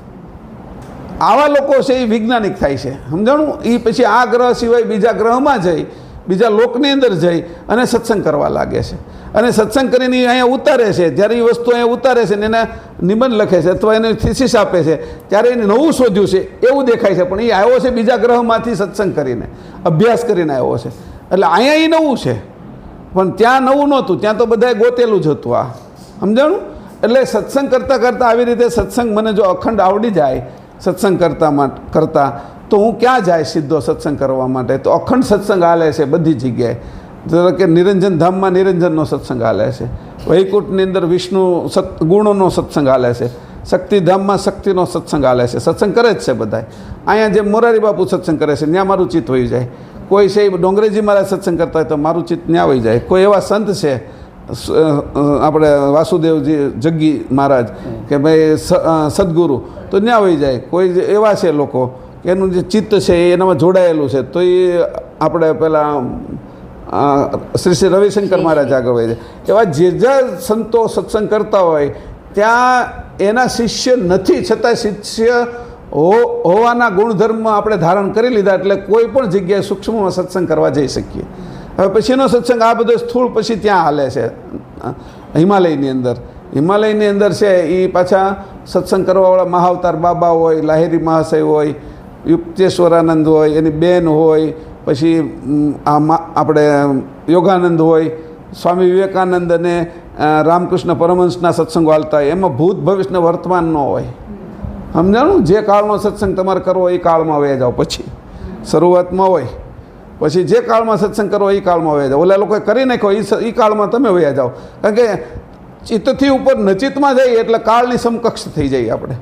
આવા લોકો છે એ વૈજ્ઞાનિક થાય છે. સમજાણું? એ પછી આ ગ્રહ સિવાય બીજા ગ્રહમાં જઈ, બીજા લોકની અંદર જઈ અને સત્સંગ કરવા લાગે છે. અને સત્સંગ કરીને અહીંયા ઉતારે છે. જ્યારે એ વસ્તુ અહીંયા ઉતારે છે ને એને નિબંધ લખે છે અથવા એને થીસીસ આપે છે, ત્યારે એને નવું શોધ્યું છે એવું દેખાય છે, પણ એ આવ્યો છે બીજા ગ્રહમાંથી સત્સંગ કરીને, અભ્યાસ કરીને આવ્યો છે. એટલે અહીંયા એ નવું છે, પણ ત્યાં નવું નહોતું, ત્યાં તો બધાએ ગોતેલું જ હતું. આ સમજાણું? એટલે સત્સંગ કરતાં કરતાં આવી રીતે સત્સંગ મને જો અખંડ આવડી જાય સત્સંગ કરતાં તો હું ક્યાં જાય સીધો સત્સંગ કરવા માટે? તો અખંડ સત્સંગ હાલે છે બધી જગ્યાએ. ધારો કે નિરંજન ધામમાં નિરંજનનો સત્સંગ હાલે છે, વૈકુંઠની અંદર વિષ્ણુ ગુણોનો સત્સંગ હાલે છે, શક્તિધામમાં શક્તિનો સત્સંગ હાલે છે. સત્સંગ કરે જ છે બધા. અહીંયા જે મોરારી બાપુ સત્સંગ કરે છે ત્યાં મારું ચિત્ત હોઈ જાય. કોઈ છે ડોંગરેજી મહારાજ સત્સંગ કરતા હોય તો મારું ચિત્ત ત્યાં હોઈ જાય. કોઈ એવા સંત છે આપણે વાસુદેવજી જગ્ગી મહારાજ કે ભાઈ સદગુરુ, તો ત્યાં હોઈ જાય. કોઈ એવા છે લોકો કે એનું જે ચિત્ત છે એ એનામાં જોડાયેલું છે, તો એ આપણે પેલા શ્રી શ્રી રવિશંકર મહારાજ આગળ વધે, એવા જે સંતો સત્સંગ કરતા હોય ત્યાં એના શિષ્ય નથી, છતાં શિષ્ય હોવાના ગુણધર્મ આપણે ધારણ કરી લીધા એટલે કોઈ પણ જગ્યાએ સૂક્ષ્મમાં સત્સંગ કરવા જઈ શકીએ. હવે પછીનો સત્સંગ આ બધો સ્થૂળ પછી ત્યાં હાલે છે હિમાલયની અંદર છે. એ પાછા સત્સંગ કરવાવાળા મહાવતાર બાબા હોય, લાહિરી મહાશય હોય, યુક્તેશ્વરાનંદ હોય, એની બેન હોય, પછી આપણે યોગાનંદ હોય, સ્વામી વિવેકાનંદ અને રામકૃષ્ણ પરમહંસના સત્સંગો હાલતા હોય. એમાં ભૂત ભવિષ્ય વર્તમાન ન હોય. સમજાણું? જે કાળનો સત્સંગ તમારે કરવો એ કાળમાં વહી જાઓ. પછી શરૂઆતમાં હોય, પછી જે કાળમાં સત્સંગ કરવો એ કાળમાં વહી જાઓ. ઓલા લોકોએ કરી નાખ્યો એ કાળમાં તમે વહ્યા જાઓ. કારણ કે ચિત્તથી ઉપર નચિતમાં જઈએ એટલે કાળની સમકક્ષ થઈ જાય આપણે.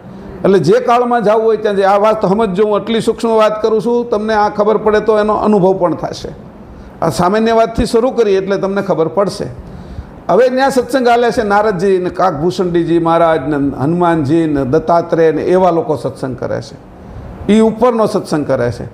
એટલે જે કાળમાં જવું હોય ત્યાં આ વાત સમજજો. હું આટલી સૂક્ષ્મ વાત કરું છું, તમને આ ખબર પડે તો એનો અનુભવ પણ થશે. આ સામાન્ય વાતથી શરૂ કરી એટલે તમને ખબર પડશે. હવે ત્યાં સત્સંગ હાલે છે નારદજી ને કાકભૂષણજીજી મહારાજ ને હનુમાનજી ને દત્તાત્રેય ને એવા લોકો સત્સંગ કરે છે. એ ઉપરનો સત્સંગ કરે છે.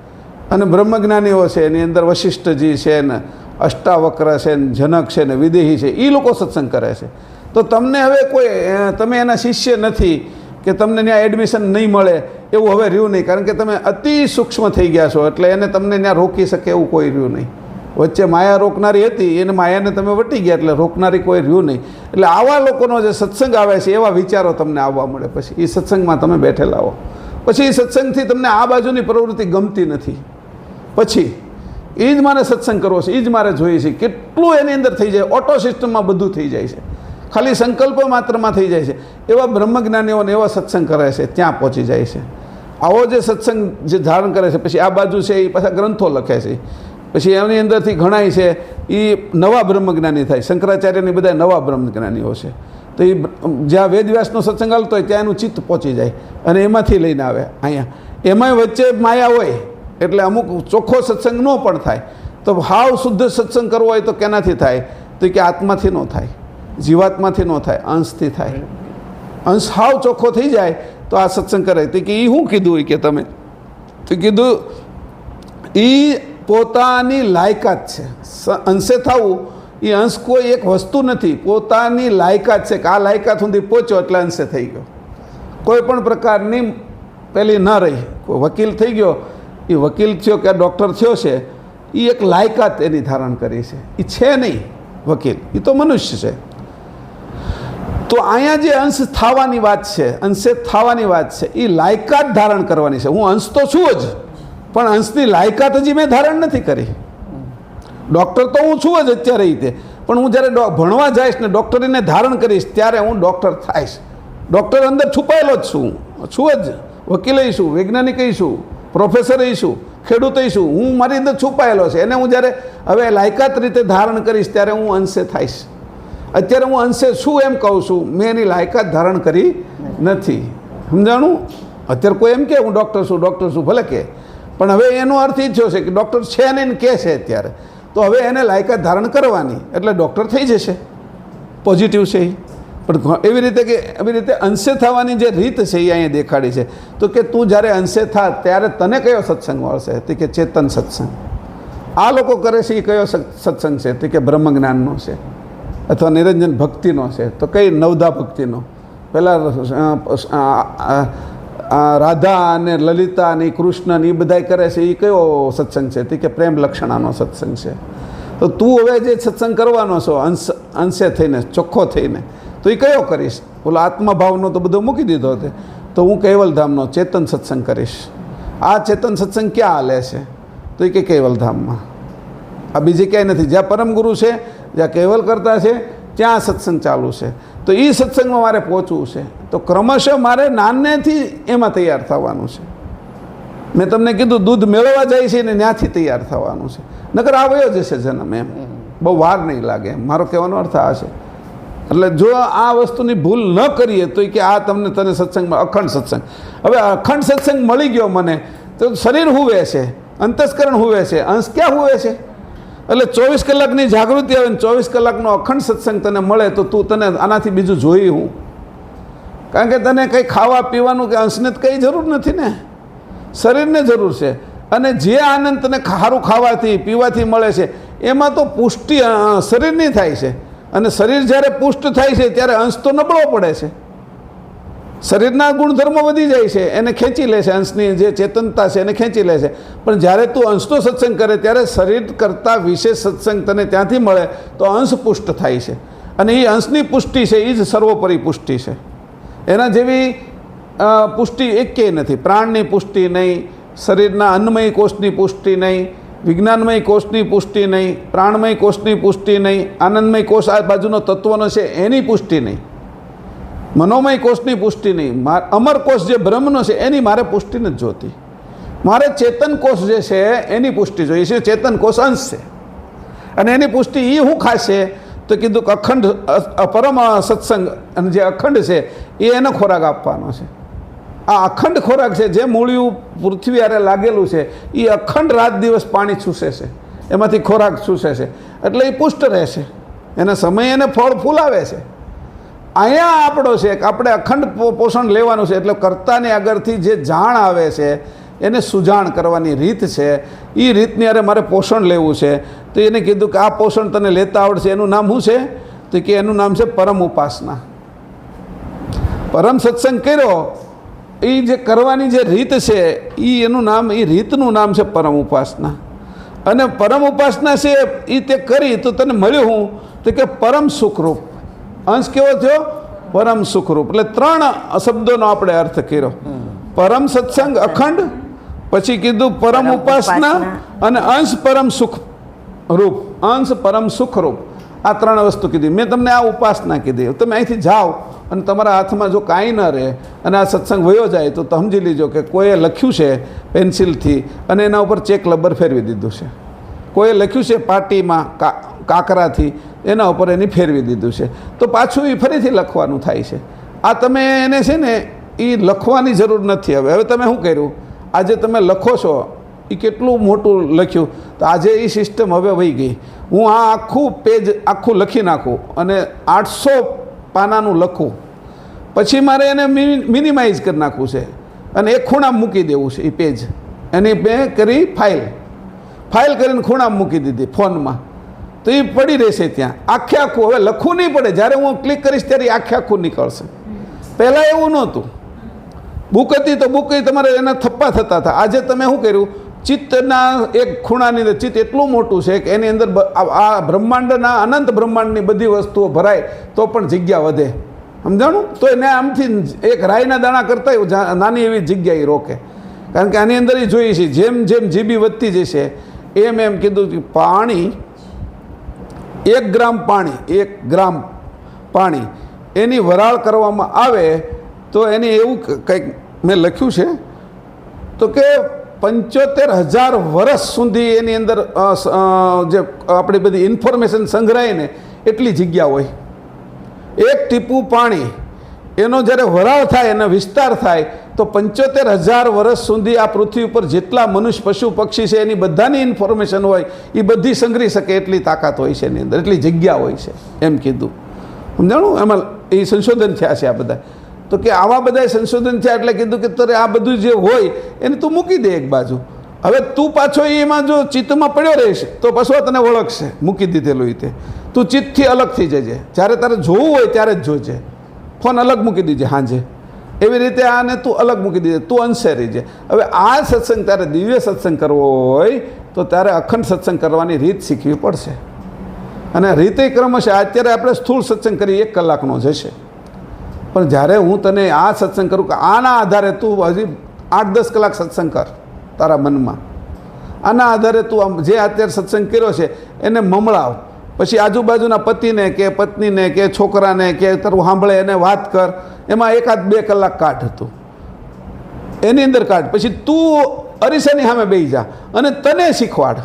અને બ્રહ્મજ્ઞાનીઓ છે, એની અંદર વશિષ્ઠજી છે ને અષ્ટાવક્ર છે ને જનક છે ને વિદેહી છે, એ લોકો સત્સંગ કરે છે. તો તમને હવે તમે એના શિષ્ય નથી કે તમને ત્યાં એડમિશન નહીં મળે એવું હવે રહ્યું નહીં. કારણ કે તમે અતિ સૂક્ષ્મ થઈ ગયા છો એટલે એને તમને ત્યાં રોકી શકે એવું કોઈ રહ્યું નહીં. વચ્ચે માયા રોકનારી હતી, એને માયાને તમે વટી ગયા એટલે રોકનારી કોઈ રહ્યું નહીં. એટલે આવા લોકોનો જે સત્સંગ આવે છે એવા વિચારો તમને આવવા મળે. પછી એ સત્સંગમાં તમે બેઠેલા હો, પછી એ સત્સંગથી તમને આ બાજુની પ્રવૃત્તિ ગમતી નથી. પછી એ જ મારે સત્સંગ કરવો છે, એ જ મારે જોઈએ છે. કેટલું એની અંદર થઈ જાય, ઓટો સિસ્ટમમાં બધું થઈ જાય છે, ખાલી સંકલ્પ માત્રમાં થઈ જાય છે. એવા બ્રહ્મજ્ઞાનીઓને એવા સત્સંગ કરે છે, ત્યાં પહોંચી જાય છે. આવો જે સત્સંગ જે ધારણ કરે છે, પછી આ બાજુ છે એ પાછા ગ્રંથો લખે છે, પછી એની અંદરથી ઘણાય છે એ નવા બ્રહ્મજ્ઞાની થાય. શંકરાચાર્યની બધા નવા બ્રહ્મજ્ઞાનીઓ છે. તો એ જ્યાં વેદવ્યાસનો સત્સંગ હાલતો હોય ત્યાં એનું ચિત્ત પહોંચી જાય અને એમાંથી લઈને આવે અહીંયા. એમાંય વચ્ચે માયા હોય એટલે અમુક ચોખ્ખો સત્સંગ ન પણ થાય. તો હાવ શુદ્ધ સત્સંગ કરવો હોય તો કેનાથી થાય? તો કે આત્માથી ન થાય, જીવાત્માથી ન થાય, અંશથી થાય. અંશ હાવ ચોખ્ખો થઈ જાય તો આ સત્સંગ કરે. તો કે એ શું કીધું કે તમે? તો કીધું એ પોતાની લાયકાત છે. અંશે થવું એ અંશ કોઈ એક વસ્તુ નથી, પોતાની લાયકાત છે કે આ લાયકાત સુધી પહોંચ્યો એટલે અંશે થઈ ગયો. કોઈ પણ પ્રકારની પેલી ન રહી. કોઈ વકીલ થઈ ગયો, એ વકીલ થયો કે ડૉક્ટર થયો છે, એ એક લાયકાત એની ધારણ કરી છે. એ છે નહીં વકીલ, એ તો મનુષ્ય છે. તો અહીંયા જે અંશ થવાની વાત છે, અંશે થવાની વાત છે, એ લાયકાત ધારણ કરવાની છે. હું અંશ તો છું જ, પણ અંશની લાયકાત હજી મેં ધારણ નથી કરી. ડૉક્ટર તો હું છું જ અત્યારે રીતે, પણ હું જ્યારે ભણવા જઈશ ને ડૉક્ટરીને ધારણ કરીશ ત્યારે હું ડૉક્ટર થાઈશ. ડૉક્ટર અંદર છુપાયેલો જ છું જ. વકીલ છું, વૈજ્ઞાનિક છું, પ્રોફેસર છું, ખેડૂત છું. હું મારી અંદર છુપાયેલો છે. એને હું જ્યારે હવે લાયકાત રીતે ધારણ કરીશ ત્યારે હું અંશે થાઈશ. અત્યારે હું અંશે છું એમ કહું છું, મેં એની લાયકાત ધારણ કરી નથી. સમજાણું? અત્યારે કોઈ એમ કે હું ડૉક્ટર છું, ભલે કે, પણ હવે એનો અર્થ એ થયો છે કે ડૉક્ટર છે ને એને કહે છે અત્યારે, તો હવે એને લાયકાત ધારણ કરવાની એટલે ડૉક્ટર થઈ જશે. પોઝિટિવ છે એ. પણ એવી રીતે અંશે થવાની જે રીત છે એ અહીંયા દેખાડી છે. તો કે તું જ્યારે અંશે થા ત્યારે તને કયો સત્સંગ મળશે? તો કે ચેતન સત્સંગ. આ લોકો કરે છે એ કયો સત્સંગ છે? તો કે બ્રહ્મજ્ઞાનનો છે અથવા નિરંજન ભક્તિનો છે. તો કઈ નવધા ભક્તિનો? પહેલાં રાધા અને લલિતા અને કૃષ્ણ એ બધા કરે છે એ કયો સત્સંગ છે? તો કે પ્રેમ લક્ષણાનો સત્સંગ છે. તો તું હવે જે સત્સંગ કરવાનો છો અંશે થઈને, ચોખ્ખો થઈને, તો એ કયો કરીશ? ઓલો આત્મભાવનો તો બધો મૂકી દીધો હતો. તો હું કૈવલધામનો ચેતન સત્સંગ કરીશ. આ ચેતન સત્સંગ ક્યાં હાલે છે? તો એ કે કૈવલધામમાં. આ બીજે ક્યાંય નથી. જ્યાં પરમગુરુ છે, જ્યાં કૈવલ કરતા છે, ત્યાં સત્સંગ ચાલુ છે. તો એ સત્સંગમાં મારે પહોંચવું છે. તો ક્રમશઃ મારે નાનેથી એમાં તૈયાર થવાનું છે. મેં તમને કીધું દૂધ મેળવવા જાય છે ને ત્યાંથી તૈયાર થવાનું છે. નકર આવ્યો જશે જન્મ, એમ બહુ વાર નહીં લાગે. મારો કહેવાનો અર્થ આ છે. એટલે જો આ વસ્તુની ભૂલ ન કરીએ તો કે આ તને સત્સંગમાં અખંડ સત્સંગ. હવે અખંડ સત્સંગ મળી ગયો મને, તો શરીર હુવે છે, અંતસ્કરણ હુવે છે, અંશ ક્યાં હુવે છે? એટલે 24 કલાકની જાગૃતિ આવે ને 24 કલાકનો અખંડ સત્સંગ તને મળે તો તું તને આનાથી બીજું જોઈ હું? કારણ કે તને કંઈ ખાવા પીવાનું કે અંશને કંઈ જરૂર નથી ને, શરીરને જરૂર છે. અને જે આનંદ તને સારું ખાવાથી પીવાથી મળે છે એમાં તો પુષ્ટિ શરીરની થાય છે. અને શરીર જ્યારે પુષ્ટ થાય છે ત્યારે અંશ તો નબળો પડે છે. શરીરના ગુણધર્મો વધી જાય છે, એને ખેંચી લે છે, અંશની જે ચેતનતા છે એને ખેંચી લે છે. પણ જ્યારે તું અંશનો સત્સંગ કરે ત્યારે શરીર કરતાં વિશેષ સત્સંગ તને ત્યાંથી મળે તો અંશ પુષ્ટ થાય છે. અને એ અંશની પુષ્ટિ છે એ જ સર્વોપરી પુષ્ટિ છે. એના જેવી પુષ્ટિ એકેય નથી. પ્રાણની પુષ્ટિ નહીં, શરીરના અન્નમય કોષની પુષ્ટિ નહીં, વિજ્ઞાનમય કોષની પુષ્ટિ નહીં, પ્રાણમય કોષની પુષ્ટિ નહીં, આનંદમય કોષ આ બાજુનો તત્વનો છે એની પુષ્ટિ નહીં, મનોમય કોષની પુષ્ટિ નહીં, અમર કોષ જે બ્રહ્મનો છે એની મારે પુષ્ટિ નથી જોતી. મારે ચેતન કોષ જે છે એની પુષ્ટિ જોઈએ છે. ચેતન કોષ અંશ છે અને એની પુષ્ટિ એ શું ખાશે તો કીધું કે અખંડ પરમ સત્સંગ અને જે અખંડ છે એ એને ખોરાક આપવાનો છે. આ અખંડ ખોરાક છે જે મૂળિયું પૃથ્વી હારે લાગેલું છે એ અખંડ રાત દિવસ પાણી ચૂસે છે, એમાંથી ખોરાક ચૂસે છે એટલે એ પુષ્ટ રહેશે. એના સમયે એને ફળ ફૂલ આવે છે. અહીંયા આપણો છે કે આપણે અખંડ પોષણ લેવાનું છે. એટલે કર્તાની આગળથી જે જાણ આવે છે એને સુજાણ કરવાની રીત છે. એ રીતની અરે મારે પોષણ લેવું છે તો એને કીધું કે આ પોષણ તને લેતા આવડશે. એનું નામ શું છે તો કે એનું નામ છે પરમ ઉપાસના. પરમ સત્સંગ કર્યો એ જે કરવાની જે રીત છે એનું નામ, એ રીતનું નામ છે પરમ ઉપાસના. અને પરમ ઉપાસના છે એ તે કરી તો તને મળ્યું હું તો કે પરમ સુખરૂપ. અંશ કેવો થયો? પરમ સુખરૂપ. એટલે 3 શબ્દોનો આપણે અર્થ કર્યો. પરમ સત્સંગ અખંડ, પછી કીધું પરમ ઉપાસના અને અંશ પરમ સુખ રૂપ. અંશ પરમ સુખરૂપ. આ 3 વસ્તુ કીધી. મેં તમને આ ઉપાસના કીધી. તમે અહીંથી જાઓ અને તમારા હાથમાં જો કાંઈ ન રહે અને આ સત્સંગ વયો જાય તો સમજી લીજો કે કોઈએ લખ્યું છે પેન્સિલથી અને એના ઉપર ચેક લબર ફેરવી દીધું છે. કોઈએ લખ્યું છે પાટીમાં કાકરાથી, એના ઉપર એની ફેરવી દીધું છે. તો પાછું એ ફરીથી લખવાનું થાય છે. આ તમે એને છે ને એ લખવાની જરૂર નથી. હવે તમે શું કર્યું? આજે તમે લખો છો એ કેટલું મોટું લખ્યું તો આજે એ સિસ્ટમ હવે વહી ગઈ. હું આ આખું પેજ આખું લખી નાખું અને 800 પાનાનું લખું, પછી મારે એને મિનિમાઇઝ કરી નાખવું છે અને એક ખૂણામાં મૂકી દેવું છે. એ પેજ એની મેં કરી ફાઇલ કરીને ખૂણામાં મૂકી દીધી ફોનમાં. તો એ પડી રહેશે ત્યાં આખે આખું. હવે લખવું નહીં પડે. જ્યારે હું ક્લિક કરીશ ત્યારે આખે આખું નીકળશે. પહેલાં એવું નહોતું. બુક હતી તો બુક તમારે એના થપ્પા થતા હતા. આજે તમે શું કર્યું? ચિત્તના એક ખૂણાની અંદર ચિત્ત એટલું મોટું છે કે એની અંદર આ બ્રહ્માંડના અનંત બ્રહ્માંડની બધી વસ્તુઓ ભરાય તો પણ જગ્યા વધે. સમજાણું? તો એને આમથી એક રાઈના દાણા કરતા નાની એવી જગ્યા એ રોકે. કારણ કે આની અંદર એ જોઈએ છે જેમ જેમ જીબી વધતી જશે એમ કીધું કે પાણી 1 ગ્રામ પાણી 1 ગ્રામ પાણી એની વરાળ કરવામાં આવે તો એની એવું કંઈક મેં લખ્યું છે તો કે 75,000 વર્ષ સુધી એની અંદર જે આપણી બધી ઇન્ફોર્મેશન સંગ્રહાય ને એટલી જગ્યા હોય. એક ટીપું પાણી એનો જ્યારે વરાળ થાય અને વિસ્તાર થાય તો 75,000 વર્ષ સુધી આ પૃથ્વી ઉપર જેટલા મનુષ્ય પશુ પક્ષી છે એની બધાની ઇન્ફોર્મેશન હોય એ બધી સંગ્રહી શકે એટલી તાકાત હોય છે એની અંદર, એટલી જગ્યા હોય છે એમ કીધું. સમજાણું? એમાં એ સંશોધન થયા છે આ બધા. તો કે આવા બધા સંશોધન થયા એટલે કીધું કે તારે આ બધું જે હોય એને તું મૂકી દે એક બાજુ. હવે તું પાછો એમાં જો ચિત્તમાં પડ્યો રહીશ તો પાછો તને ઓળખશે મૂકી દીધેલું તે. તું ચિત્તથી અલગ થઈ જજે. જ્યારે તારે જોવું હોય ત્યારે જ જોજે. ફોન અલગ મૂકી દીજે સાંજે. એવી રીતે આને તું અલગ મૂકી દીધે, તું અંશે રહીજે. હવે આ સત્સંગ તારે દિવ્ય સત્સંગ કરવો હોય તો તારે અખંડ સત્સંગ કરવાની રીત શીખવી પડશે. અને રીતે ક્રમ છે. અત્યારે આપણે સ્થૂળ સત્સંગ કરી 1 કલાકનો જશે. પણ જ્યારે હું તને આ સત્સંગ કરું કે આના આધારે તું હજી 8-10 કલાક સત્સંગ કર તારા મનમાં. આના આધારે તું આમ જે અત્યારે સત્સંગ કર્યો છે એને મમળાવ. પછી આજુબાજુના પતિને કે પત્નીને કે છોકરાને કે તારું સાંભળે એને વાત કર. એમાં 1-2 કલાક કાઢ હતું એની અંદર કાઢ. પછી તું અરીસાની સામે બેસી જા અને તને શીખવાડ.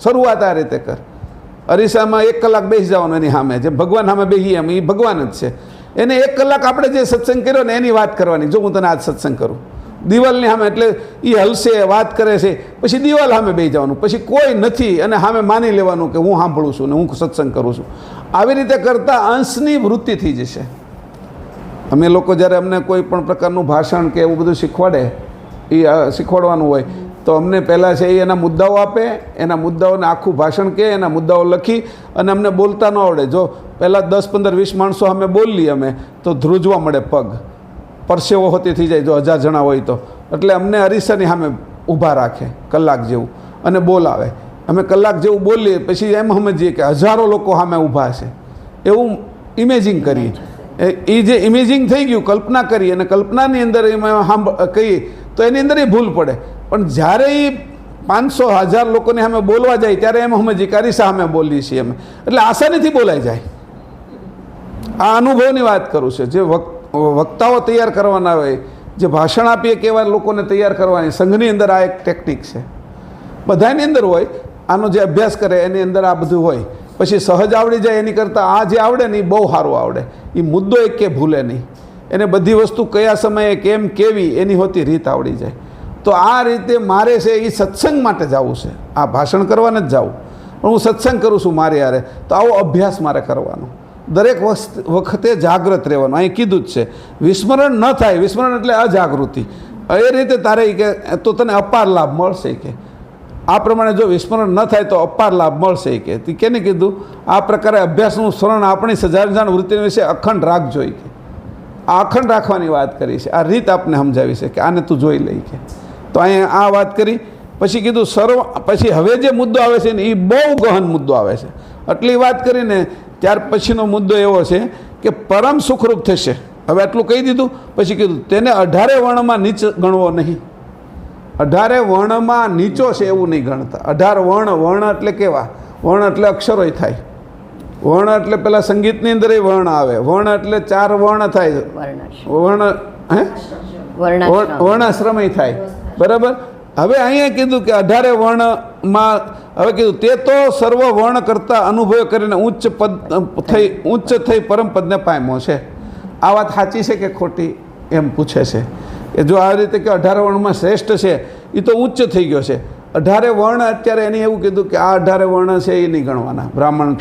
શરૂઆત આ રીતે કર. અરીસામાં 1 કલાક બેસી જવાનું એની સામે. જે ભગવાન સામે બેસીએ એમ એ ભગવાન જ છે. એને 1 કલાક આપણે જે સત્સંગ કર્યો ને એની વાત કરવાની. જો હું તને આજ સત્સંગ કરું દિવાલની સામે એટલે એ હલશે વાત કરે છે. પછી દિવાલ સામે બેસી જવાનું. પછી કોઈ નથી અને સામે માની લેવાનું કે હું સાંભળું છું ને હું સત્સંગ કરું છું. આવી રીતે કરતાં અંશની વૃત્તિ થઈ જશે. અમે લોકો જ્યારે અમને કોઈ પણ પ્રકારનું ભાષણ કે એવું બધું શીખવાડે એ શીખવાડવાનું હોય તો અમને પહેલાં છે એ એના મુદ્દાઓ આપે, એના મુદ્દાઓને આખું ભાષણ કહે, એના મુદ્દાઓ લખી અને અમને બોલતા ન આવડે. જો પહેલાં 10, 15, 20 માણસો અમે બોલીએ અમે તો ધ્રુજવા મળે પગ, પરસેવો હોતી થઈ જાય જો 1000 જણા હોય તો. એટલે અમને અરીસાની સામે ઊભા રાખે કલાક જેવું અને બોલાવે. અમે કલાક જેવું બોલીએ પછી એમ સમજીએ કે હજારો લોકો સામે ઊભા છે એવું ઇમેજિંગ કરીએ. એ જે ઇમેજિંગ થઈ ગયું, કલ્પના કરી અને કલ્પનાની અંદર એમાં કહીએ તો એની અંદર એ ભૂલ પડે. પણ જ્યારે એ 500, 1000 લોકોને સામે બોલવા જાય ત્યારે એમ સમજીએ કે અરીસા સામે બોલીએ છીએ અમે, એટલે આસાનીથી બોલાઈ જાય. આ અનુભવની વાત કરું છું. જે વક્તાઓ તૈયાર કરવાના હોય, જે ભાષણ આપીએ કેવા લોકોને તૈયાર કરવાની, સંઘની અંદર આ એક ટેકનિક છે. બધાની અંદર હોય, આનો જે અભ્યાસ કરે એની અંદર આ બધું હોય. પછી સહજ આવડી જાય એની કરતાં આ જે આવડે ને એ બહુ સારું આવડે. એ મુદ્દો એક કે ભૂલે નહીં, એને બધી વસ્તુ કયા સમયે કેમ કેવી એની હોતી રીત આવડી જાય. તો આ રીતે મારે છે એ સત્સંગ માટે જવું છે, આ ભાષણ કરવાને જ જવું. પણ હું સત્સંગ કરું છું મારે યારે, તો આવો અભ્યાસ મારે કરવાનો. દરેક વખતે જાગૃત રહેવાનું. અહીં કીધું જ છે વિસ્મરણ ન થાય. વિસ્મરણ એટલે અજાગૃતિ. એ રીતે તારે કે તો તને અપાર લાભ મળશે કે આ પ્રમાણે જો વિસ્મરણ ન થાય તો અપાર લાભ મળશે કે તે કેને કીધું. આ પ્રકારે અભ્યાસનું સ્મરણ આપણી સજાણ વૃત્તિ વિશે અખંડ રાખજો કે આ અખંડ રાખવાની વાત કરી છે. આ રીત આપને સમજાવી છે કે આને તું જોઈ લઈ કે. તો અહીંયા આ વાત કરી. પછી કીધું પછી હવે જે મુદ્દો આવે છે ને એ બહુ ગહન મુદ્દો આવે છે. આટલી વાત કરીને ત્યાર પછીનો મુદ્દો એવો છે કે પરમ સુખરૂપ થશે. હવે આટલું કહી દીધું. પછી કીધું તેને 18 વર્ણમાં નીચ ગણવો નહીં. 18 વર્ણમાં નીચો છે એવું નહીં ગણતા. 18 વર્ણ એટલે કેવા? વર્ણ એટલે અક્ષરોય થાય. વર્ણ એટલે પેલા સંગીતની અંદર એ વર્ણ આવે. વર્ણ એટલે 4 વર્ણ થાય. વર્ણાશ્રમય થાય. બરાબર. હવે અહીંયા કીધું કે 18 વર્ણમાં હવે કીધું તે તો સર્વ વર્ણ કરતાં અનુભવ કરીને ઉચ્ચ થઈ પરમપદને પામ્યો છે. આ વાત સાચી છે કે ખોટી એમ પૂછે છે. કે જો આવી રીતે કે 18 વર્ણમાં શ્રેષ્ઠ છે એ તો ઉચ્ચ થઈ ગયો છે. 18 વર્ણ અત્યારે એને એવું કીધું કે આ 18 વર્ણ છે એ નહીં ગણવાના. બ્રાહ્મણ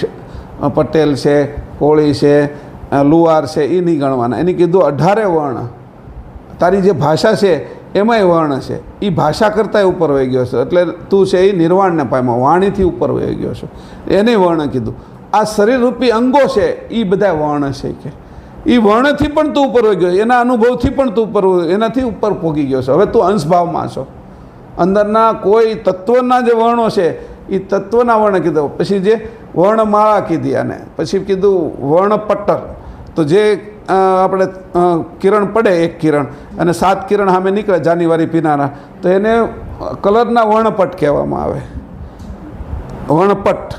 પટેલ છે, કોળી છે, લુહાર છે એ નહીં ગણવાના. એને કીધું 18 વર્ણ. તારી જે ભાષા છે એમાંય વર્ણ છે. એ ભાષા કરતાંય ઉપર વહી ગયો છે. એટલે તું છે એ નિર્વાણને પામ્યો, વાણીથી ઉપર વહી ગયો છે. એને વર્ણ કીધું. આ શરીરરૂપી અંગો છે એ બધા વર્ણ છે કે એ વર્ણથી પણ તું ઉપર વહી ગયો, એના અનુભવથી પણ તું ઉપર, એનાથી ઉપર પોગી ગયો છે. હવે તું અંશભાવમાં છો. અંદરના કોઈ તત્વના જે વર્ણો છે એ તત્વના વર્ણ કીધું. પછી જે વર્ણમાળા કીધી આને. પછી કીધું વર્ણપટ્ટલ. તો જે આપણે કિરણ પડે, એક કિરણ અને 7 કિરણ સામે નીકળે જાન્યુઆરી પીનારા, તો એને કલરના વર્ણપટ કહેવામાં આવે. વર્ણપટ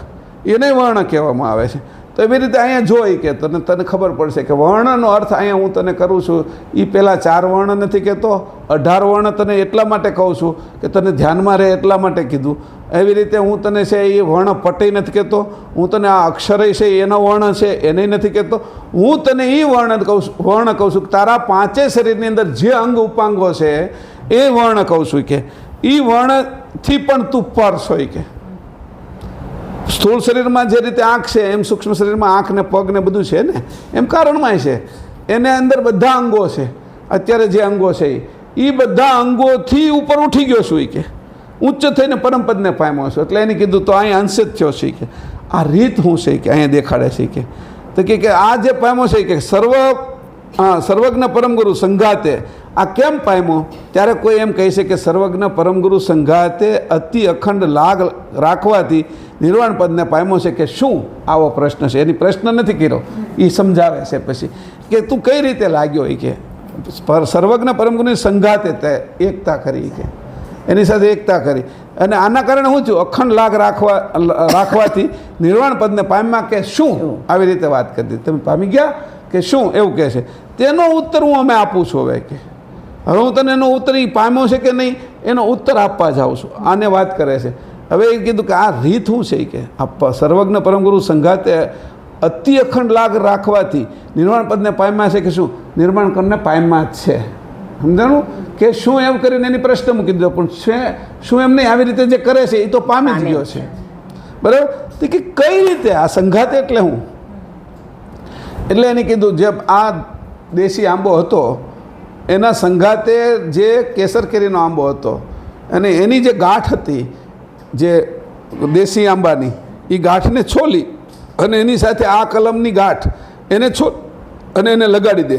એને વર્ણ કહેવામાં આવે છે. તો એવી રીતે અહીંયા જોઈ કે તને ખબર પડશે કે વર્ણનો અર્થ અહીંયા હું તને કરું છું એ પહેલાં 4 વર્ણ નથી કહેતો. 18 વર્ણ તને એટલા માટે કહું છું કે તને ધ્યાનમાં રહે એટલા માટે કીધું. એવી રીતે હું તને છે એ વર્ણપટય નથી કહેતો. હું તને આ અક્ષરય છે એનો વર્ણ છે એને નથી કહેતો. હું તને એ વર્ણ કહું છું કે તારા 5 શરીરની અંદર જે અંગ ઉપાંગો છે એ વર્ણ કહું છું કે એ વર્ણથી પણ તું પર હોય કે સ્થૂળ શરીરમાં જે રીતે આંખ છે એમ સૂક્ષ્મ શરીરમાં આંખ ને પગ ને બધું છે ને એમ કારણમાંય છે. એને અંદર બધા અંગો છે. અત્યારે જે અંગો છે એ બધા અંગોથી ઉપર ઉઠી ગયો છું કે ઉચ્ચ થઈને પરમપદને પામ્યો છું. એટલે એને કીધું તો અહીંયા અંશ જ થયો છે કે આ રીત શું છે કે અહીંયા દેખાડે છે કે તો કે આ જે પામ્યો છે કે સર્વજ્ઞ પરમગુરુ સંઘાતે. આ કેમ પામ્યો? ત્યારે કોઈ એમ કહે છે કે સર્વજ્ઞ પરમગુરુ સંઘાતે અતિ અખંડ લાગ રાખવાથી નિર્વાણ પદને પામ્યો છે કે શું? આવો પ્રશ્ન છે. એની પ્રશ્ન નથી કર્યો, એ સમજાવે છે પછી કે તું કઈ રીતે લાગ્યો એ કે સર્વજ્ઞ પરમગુરુની સંઘાતે તે એકતા કરી કે એની સાથે એકતા કરી. અને આના કારણે શું થયું? અખંડ લાગ રાખવાથી નિર્વાણ પદને પામ્યા કે શું? આવી રીતે વાત કરી દીધી. તમે પામી ગયા કે શું એવું કહે છે. તેનો ઉત્તર હું અમે આપું છું. હવે કે હવે હું તને એનો ઉત્તર એ પામ્યો છે કે નહીં એનો ઉત્તર આપવા જાઉં છું. આને વાત કરે છે. હવે એ કીધું કે આ રીત શું છે કે આ સર્વજ્ઞ પરમગુરુ સંઘાતે અતિ અખંડ લાગ રાખવાથી નિર્વાણ પદને પામ્યા છે કે શું? નિર્માણ કરીને પામ્યા જ છે. સમજાણું કે શું એમ કરીને એની પ્રશ્ન મૂકી દીધો. પણ શું એમ નહીં, આવી રીતે જે કરે છે એ તો પામી જ ગયો છે. બરાબર. તો કે કઈ રીતે આ સંઘાતે એટલે હું? એટલે એને કીધું જે આ દેશી આંબો હતો એના સંઘાતે જે કેસર કેરીનો આંબો હતો અને એની જે ગાંઠ હતી જે દેશી આંબાની એ ગાંઠને છોલી અને એની સાથે આ કલમની ગાંઠ એને અને એને લગાડી દે,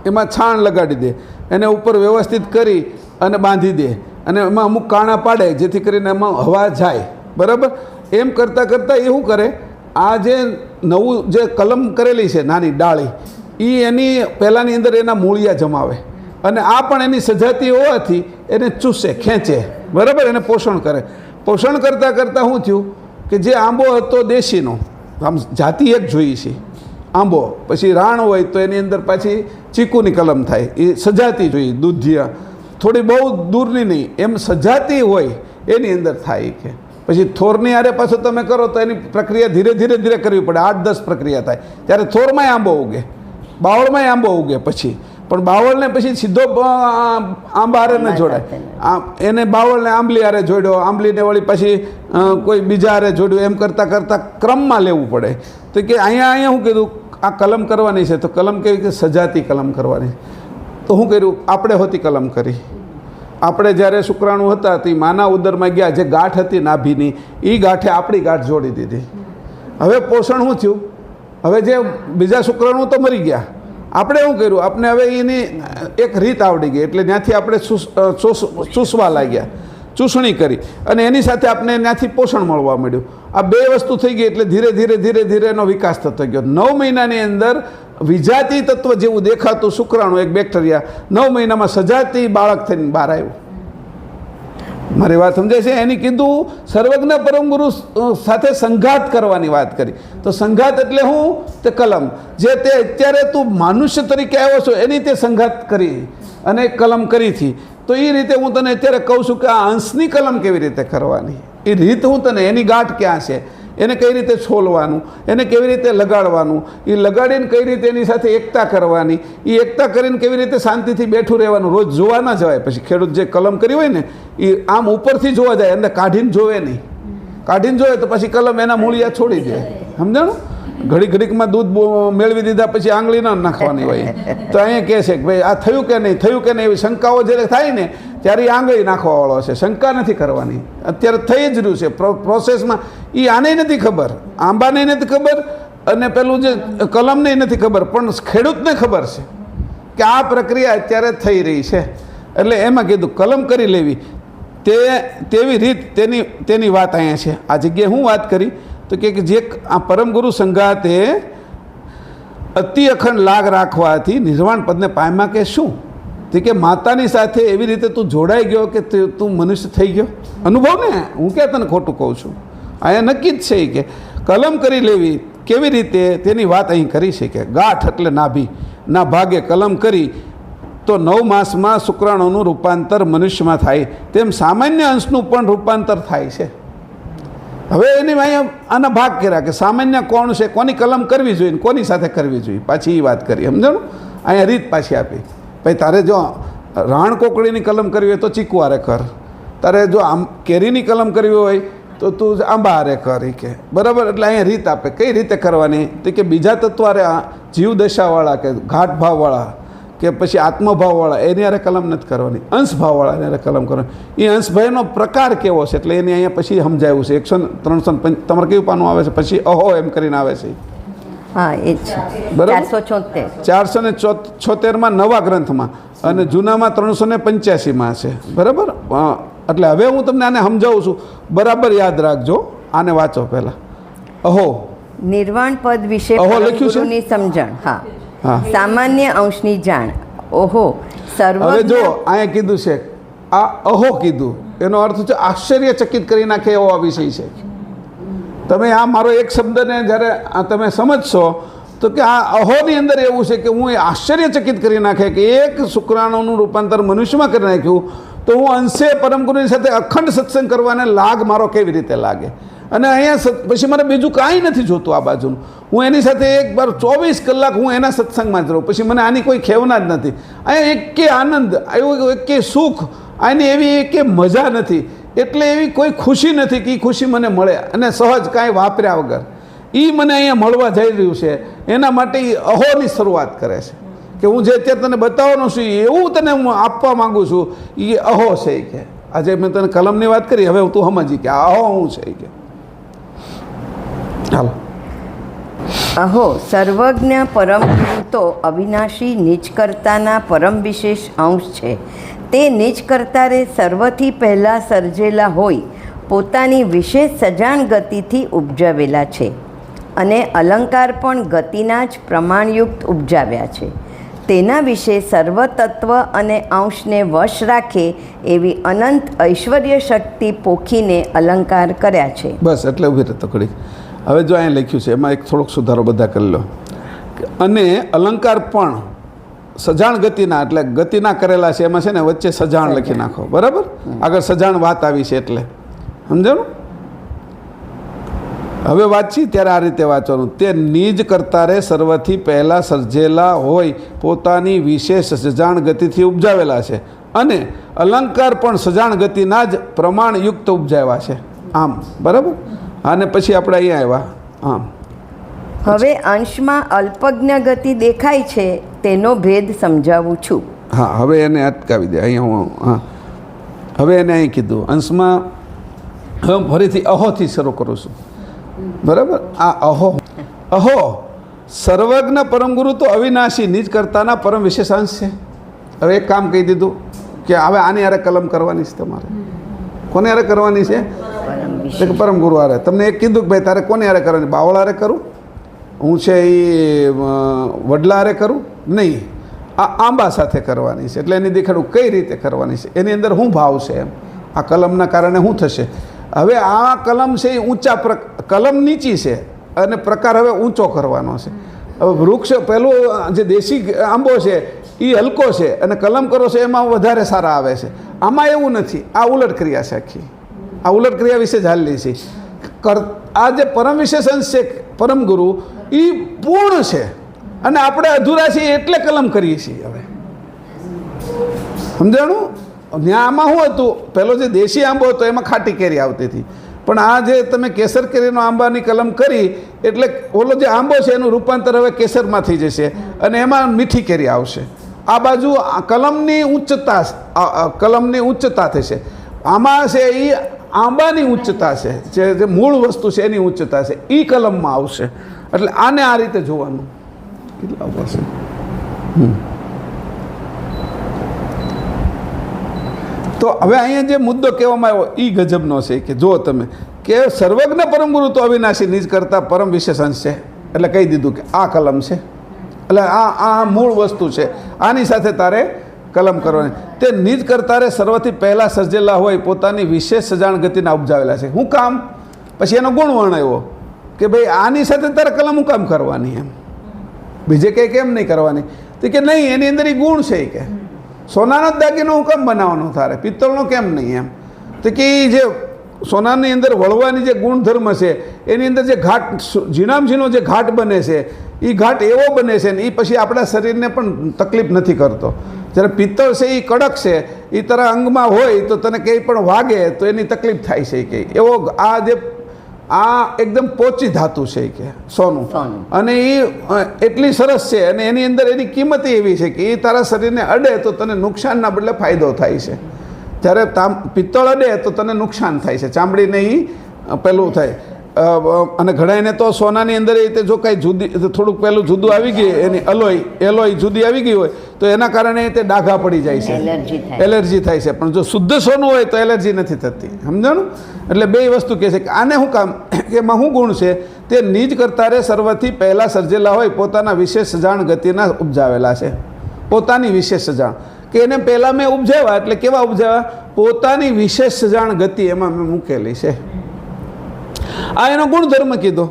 એમાં છાણ લગાડી દે, એને ઉપર વ્યવસ્થિત કરી અને બાંધી દે અને એમાં અમુક કાણા પાડે જેથી કરીને એમાં હવા જાય. બરાબર? એમ કરતાં કરતાં એ શું કરે, આ જે નવું જે કલમ કરેલી છે નાની ડાળી એ એની પહેલાંની અંદર એના મૂળિયા જમાવે અને આ પણ એની સજાતી હોવાથી એને ચૂસે, ખેંચે. બરાબર? એને પોષણ કરે. પોષણ કરતાં કરતાં શું થયું કે જે આંબો હતો દેશીનો, આમ જાતિ એક જોઈ છે આંબો, પછી રાણ હોય તો એની અંદર પાછી ચીકુની કલમ થાય, એ સજાતી જોઈએ, દૂધિયા થોડી બહુ દૂરની નહીં, એમ સજાતી હોય એની અંદર થાય કે પછી થોરની આરે પાછો તમે કરો તો એની પ્રક્રિયા ધીરે ધીરે ધીરે કરવી પડે, 8-10 પ્રક્રિયા થાય ત્યારે થોરમાંય આંબો ઉગે, બાવળમાંય આંબો ઉગે. પછી પણ બાવળને પછી સીધો આંબા હારે ન જોડાય, એને બાવળને આંબલી હારે જોડ્યો, આંબલીને વળી પછી કોઈ બીજા હારે જોડ્યો, એમ કરતાં કરતાં ક્રમમાં લેવું પડે. તો કે અહીંયા શું કીધું, આ કલમ કરવાની છે તો કલમ કેવી કે સજાતી કલમ કરવાની. તો શું કર્યું, આપણે હોતી કલમ કરી. આપણે જ્યારે શુક્રાણુ હતા તે માના ઉદરમાં ગયા, જે ગાંઠ હતી નાભીની એ ગાંઠે આપણી ગાંઠ જોડી દીધી. હવે પોષણ શું થયું, હવે જે બીજા શુક્રાણુ તો મરી ગયા, આપણે શું કર્યું, આપણે હવે એની એક રીત આવડી ગઈ એટલે ત્યાંથી આપણે ચૂસવા લાગ્યા, ચૂસણી કરી અને એની સાથે આપણે ત્યાંથી પોષણ મળવા મળ્યું. આ બે વસ્તુ થઈ ગઈ એટલે ધીરે ધીરે ધીરે ધીરે એનો વિકાસ થતો ગયો. 9 મહિનાની અંદર વિજાતી તત્વ જેવું દેખાતું શુક્રાણુ, એક બેક્ટેરિયા, 9 મહિનામાં સજાતી બાળક થઈને બહાર આવ્યું. મારી વાત સમજાય છે? એની કીધું સર્વજ્ઞ પરમગુરુ સાથે સંઘાત કરવાની વાત કરી. તો સંઘાત એટલે શું? તે કલમ જે તે અત્યારે તું મનુષ્ય તરીકે આવ્યો છો એની તે સંઘાત કરી અને કલમ કરીથી. તો એ રીતે હું તને અત્યારે કહું છું કે આ અંશની કલમ કેવી રીતે કરવાની, એ રીત હું તને, એની ગાંઠ ક્યાં છે, એને કઈ રીતે છોલવાનું, એને કેવી રીતે લગાડવાનું, એ લગાડીને કઈ રીતે એની સાથે એકતા કરવાની, એ એકતા કરીને કેવી રીતે શાંતિથી બેઠું રહેવાનું. રોજ જોવા ના જવાય. પછી ખેડૂત જે કલમ કરી હોય ને એ આમ ઉપરથી જોવા જાય, અંદર કાઢીને જોવે નહીં. કાઢીને જોવે તો પછી કલમ એના મૂળિયા છોડી દે. સમજાણું? ઘડીકમાં દૂધ મેળવી દીધા પછી આંગળી ન નાખવાની હોય. તો અહીંયા કહે છે કે ભાઈ આ થયું કે નહીં, થયું કે નહીં, એવી શંકાઓ જ્યારે થાય ને ત્યારે આંગળી નાખવાવાળો છે. શંકા નથી કરવાની, અત્યારે થઈ જ રહ્યું છે પ્રોસેસમાં. એ આને નથી ખબર, આંબાને નથી ખબર અને પેલું જે કલમને નથી ખબર, પણ ખેડૂતને ખબર છે કે આ પ્રક્રિયા અત્યારે થઈ રહી છે. એટલે એમાં કીધું કલમ કરી લેવી તેવી રીત તેની વાત અહીંયા છે. આ જગ્યાએ હું વાત કરી તો કે જે આ પરમગુરુ સંઘાતે અતિ અખંડ લાગ રાખવાથી નિર્વાણ પદને પામ્યા કે શું? તે કે માતાની સાથે એવી રીતે તું જોડાઈ ગયો કે તું મનુષ્ય થઈ ગયો. અનુભવ ને, હું ક્યાં તને ખોટું કહું છું? અહીંયા નક્કી જ છે કે કલમ કરી લેવી કેવી રીતે તેની વાત અહીં કરી છે કે ગાંઠ એટલે નાભીના ભાગે કલમ કરી તો 9 માસમાં શુક્રાણુનું રૂપાંતર મનુષ્યમાં થાય તેમ સામાન્ય અંશનું પણ રૂપાંતર થાય છે. હવે એની અહીંયા આના ભાગ કર્યા કે સામાન્ય કોણ છે, કોની કલમ કરવી જોઈએ, કોની સાથે કરવી જોઈએ, પાછી એ વાત કરી. સમજાણું? અહીંયા રીત પાછી આપી. ભાઈ તારે જો રાણ કોકડીની કલમ કરવી હોય તો ચીકુ હારે કર, તારે જો આમ કેરીની કલમ કરવી હોય તો તું આંબા હારે કરી કે. બરાબર? એટલે અહીંયા રીત આપે કઈ રીતે કરવાની. તો કે બીજા તત્વ હારે જીવ દશાવાળા કે ઘાટ ભાવવાળા કે પછી આત્મભાવવાળા એની હારે કલમ નથી કરવાની, અંશભાવવાળા એની હારે કલમ કરવાની. એ અંશભાઈનો પ્રકાર કેવો છે એટલે એની અહીંયા પછી સમજાવ્યું છે. 100 તમારે કેવું પાનું આવે છે પછી અહો એમ કરીને આવે છે. હા, એ જ બરાબર. 476 નવા ગ્રંથમાં અને જૂનામાં 385માં છે. બરાબર? એટલે હવે હું તમને આને સમજાવું છું, બરાબર યાદ રાખજો. આને વાંચો પહેલાં. અહો નિર્વાણ પદ વિશે અહો લખ્યું છે? પરમગુરુની સમજણ. હા. હા, સામાન્ય અંશની જાણ. ઓહો, હવે જો અહીંયા કીધું છે આ અહો કીધું, એનો અર્થ છે આશ્ચર્યચકિત કરી નાખે એવો આ વિષય છે. તમે આ મારો એક શબ્દને જ્યારે તમે સમજશો તો કે આ અહોની અંદર એવું છે કે હું એ આશ્ચર્યચકિત કરી નાખે કે એક શુક્રાણુનું રૂપાંતર મનુષ્યમાં કરી નાખ્યું તો હું અંશે પરમગુરુની સાથે અખંડ સત્સંગ કરવાને લાગ મારો કેવી રીતે લાગે. અને અહીંયા પછી મારે બીજું કાંઈ નથી જોતું આ બાજુનું. હું એની સાથે એક વાર 24 કલાક હું એના સત્સંગમાં જ રહું, પછી મને આની કોઈ ખેવના જ નથી. અહીંયા એક કે આનંદ આવ્યો, એક કે સુખ, આની એવી એક કે મજા નથી, એટલે એવી કોઈ ખુશી નથી કે એ ખુશી મને મળે અને સહજ કાંઈ વાપર્યા વગર એ મને અહીંયા મળવા જઈ રહ્યું છે. એના માટે એ અહોની શરૂઆત કરે છે કે હું જે અત્યારે તને બતાવવાનો છું એવું તને હું આપવા માગું છું, એ અહો છે કે આજે મેં તને કલમની વાત કરી, હવે તું સમજી કે અહો શું છે કે. હાલો. અહો સર્વજ્ઞ પરમ ગુરુ તો અવિનાશી નિજકર્તાના પરમ વિશેષ અંશ છે. તે નિજકર્તારે સર્વથી પહેલાં સર્જેલા હોય પોતાની વિશેષ સજાણ ગતિથી ઉપજાવેલા છે અને અલંકાર પણ ગતિના જ પ્રમાણયુક્ત ઉપજાવ્યા છે. તેના વિશે સર્વતત્વ અને અંશને વશ રાખે એવી અનંત ઐશ્વર્ય શક્તિ પોખીને અલંકાર કર્યા છે. બસ એટલે ઊભી રહે તકડી. હવે જો અહીંયા લખ્યું છે એમાં એક થોડોક સુધારો બધા કરી લો. અને અલંકાર પણ સજાણ ગતિના, એટલે ગતિના કરેલા છે, એમાં છે ને વચ્ચે સજાણ લખી નાખો, બરાબર. આગળ સજાણ વાત આવી છે એટલે સમજાણું. હવે વાંચી ત્યારે આ રીતે વાંચવાનું. તે નિજ કરતારે સર્વથી પહેલાં સર્જેલા હોય પોતાની વિશેષ સજાણ ગતિથી ઉપજાવેલા છે અને અલંકાર પણ સજાણ ગતિના જ પ્રમાણયુક્ત ઉપજાવ્યા છે. આમ બરાબર. અને પછી આપણે અહીંયા આવ્યા આમ. હવે અંશમાં અલ્પજ્ઞ ગતિ દેખાય છે તેનો ભેદ સમજાવું છું. હા, હવે એને અટકાવી દે અહીંયા હું. હા, હવે એને અહીં કીધું અંશમાં. હવે હું ફરીથી અહોથી શરૂ કરું છું, બરાબર. આ અહો સર્વજ્ઞ પરમગુરુ તો અવિનાશી નિજ કરતાના પરમ વિશેષાંશ છે. હવે એક કામ કહી દીધું કે હવે આની હારે કલમ કરવાની છે તમારે. કોને હારે કરવાની છે? પરમ ગુરુ હારે. તમને એક કીધું કે ભાઈ તારે કોને હારે કરવાની? બાવળ હારે કરું હું છે એ વડલા હારે કરું નહીં, આ આંબા સાથે કરવાની છે. એટલે એની દેખાડું કઈ રીતે કરવાની છે, એની અંદર શું ભાવ છે એમ, આ કલમના કારણે શું થશે. હવે આ કલમ છે એ ઊંચા કલમ નીચી છે અને પ્રકાર હવે ઊંચો કરવાનો છે. હવે વૃક્ષ પહેલું જે દેશી આંબો છે એ હલકો છે અને કલમ કરો છો એમાં વધારે સારા આવે છે. આમાં એવું નથી, આ ઉલટ ક્રિયા છે આખી. આ ઉલટ ક્રિયા વિશે જ હાલલી છે. આ જે પરમ વિશેષ છે પરમ ગુરુ એ પૂર્ણ છે અને આપણે અધૂરા છીએ એટલે કલમ કરીએ છીએ. હવે સમજાણું. ત્યાં આમાં શું હતું, પહેલો જે દેશી આંબો હતો એમાં ખાટી કેરી આવતી હતી, પણ આ જે તમે કેસર કેરીનો આંબાની કલમ કરી એટલે ઓલો જે આંબો છે એનું રૂપાંતર હવે કેસરમાં થઈ જશે અને એમાં મીઠી કેરી આવશે. આ બાજુ કલમની ઉચ્ચતા થશે. આમાં છે એ આંબાની ઉચ્ચતા છે, જે મૂળ વસ્તુ છે એની ઉચ્ચતા છે, એ કલમમાં આવશે. એટલે આને આ રીતે જોવાનું. કેટલા આવશે? તો હવે અહીંયા જે મુદ્દો કહેવામાં આવ્યો એ ગજબનો છે કે જો તમે કે સર્વજ્ઞ પરમગુરુ તો અવિનાશી નિજ કરતા પરમ વિશેષાંશ છે. એટલે કહી દીધું કે આ કલમ છે, એટલે આ મૂળ વસ્તુ છે, આની સાથે તારે કલમ કરવાની. તે નિજ કરતારે સર્વથી પહેલાં સર્જેલા હોય પોતાની વિશેષ સજાણ ગતિના ઉપજાવેલા છે. શું કામ? પછી એનો ગુણ વર્ણવ્યો કે ભાઈ આની સાથે તારે કલમ હું કામ કરવાની, એમ બીજે કંઈ કેમ નહીં કરવાની. તો કે નહીં, એની અંદર એ ગુણ છે કે સોનાનો જ દાગીનો હું કેમ બનાવવાનો તારે, પિત્તળનો કેમ નહીં એમ. તો કે એ જે સોનાની અંદર વળવાની જે ગુણધર્મ છે એની અંદર જે ઘાટ ઝીણામ ઝીણો જે ઘાટ બને છે એ ઘાટ એવો બને છે ને એ પછી આપણા શરીરને પણ તકલીફ નથી કરતો. જ્યારે પિત્તળ છે એ કડક છે, એ તારા અંગમાં હોય તો તને કંઈ પણ વાગે તો એની તકલીફ થાય છે કે એવો આ એકદમ પોચી ધાતુ છે કે સોનું. અને એ એટલી સરસ છે અને એની અંદર એની કિંમત એવી છે કે એ તારા શરીરને અડે તો તને નુકસાનના બદલે ફાયદો થાય છે. જ્યારે પિત્તળ અડે તો તને નુકસાન થાય છે, ચામડીને એ પેલું થાય. અને ઘણાને તો સોનાની અંદર એ રીતે જો કાંઈ જુદી થોડુંક પહેલું જુદું આવી ગયું એની એલોય જુદી આવી ગઈ હોય તો એના કારણે તે ડાઘા પડી જાય છે, એલર્જી થાય છે. પણ જો શુદ્ધ સોનું હોય તો એલર્જી નથી થતી. સમજાણું. એટલે બે વસ્તુ કહે છે કે આને શું કામ, કે એમાં શું ગુણ છે? તે નિજ કરતારે સર્વથી પહેલાં સર્જેલા હોય પોતાના વિશેષ સજાણ ગતિના ઉપજાવેલા છે. પોતાની વિશેષ સજાણ કે એને પહેલાં મેં ઉપજાવ્યા, એટલે કેવા ઉપજાવ્યા? પોતાની વિશેષ સજાણ ગતિ એમાં મેં મૂકેલી છે. આ એનો ગુણધર્મ કીધો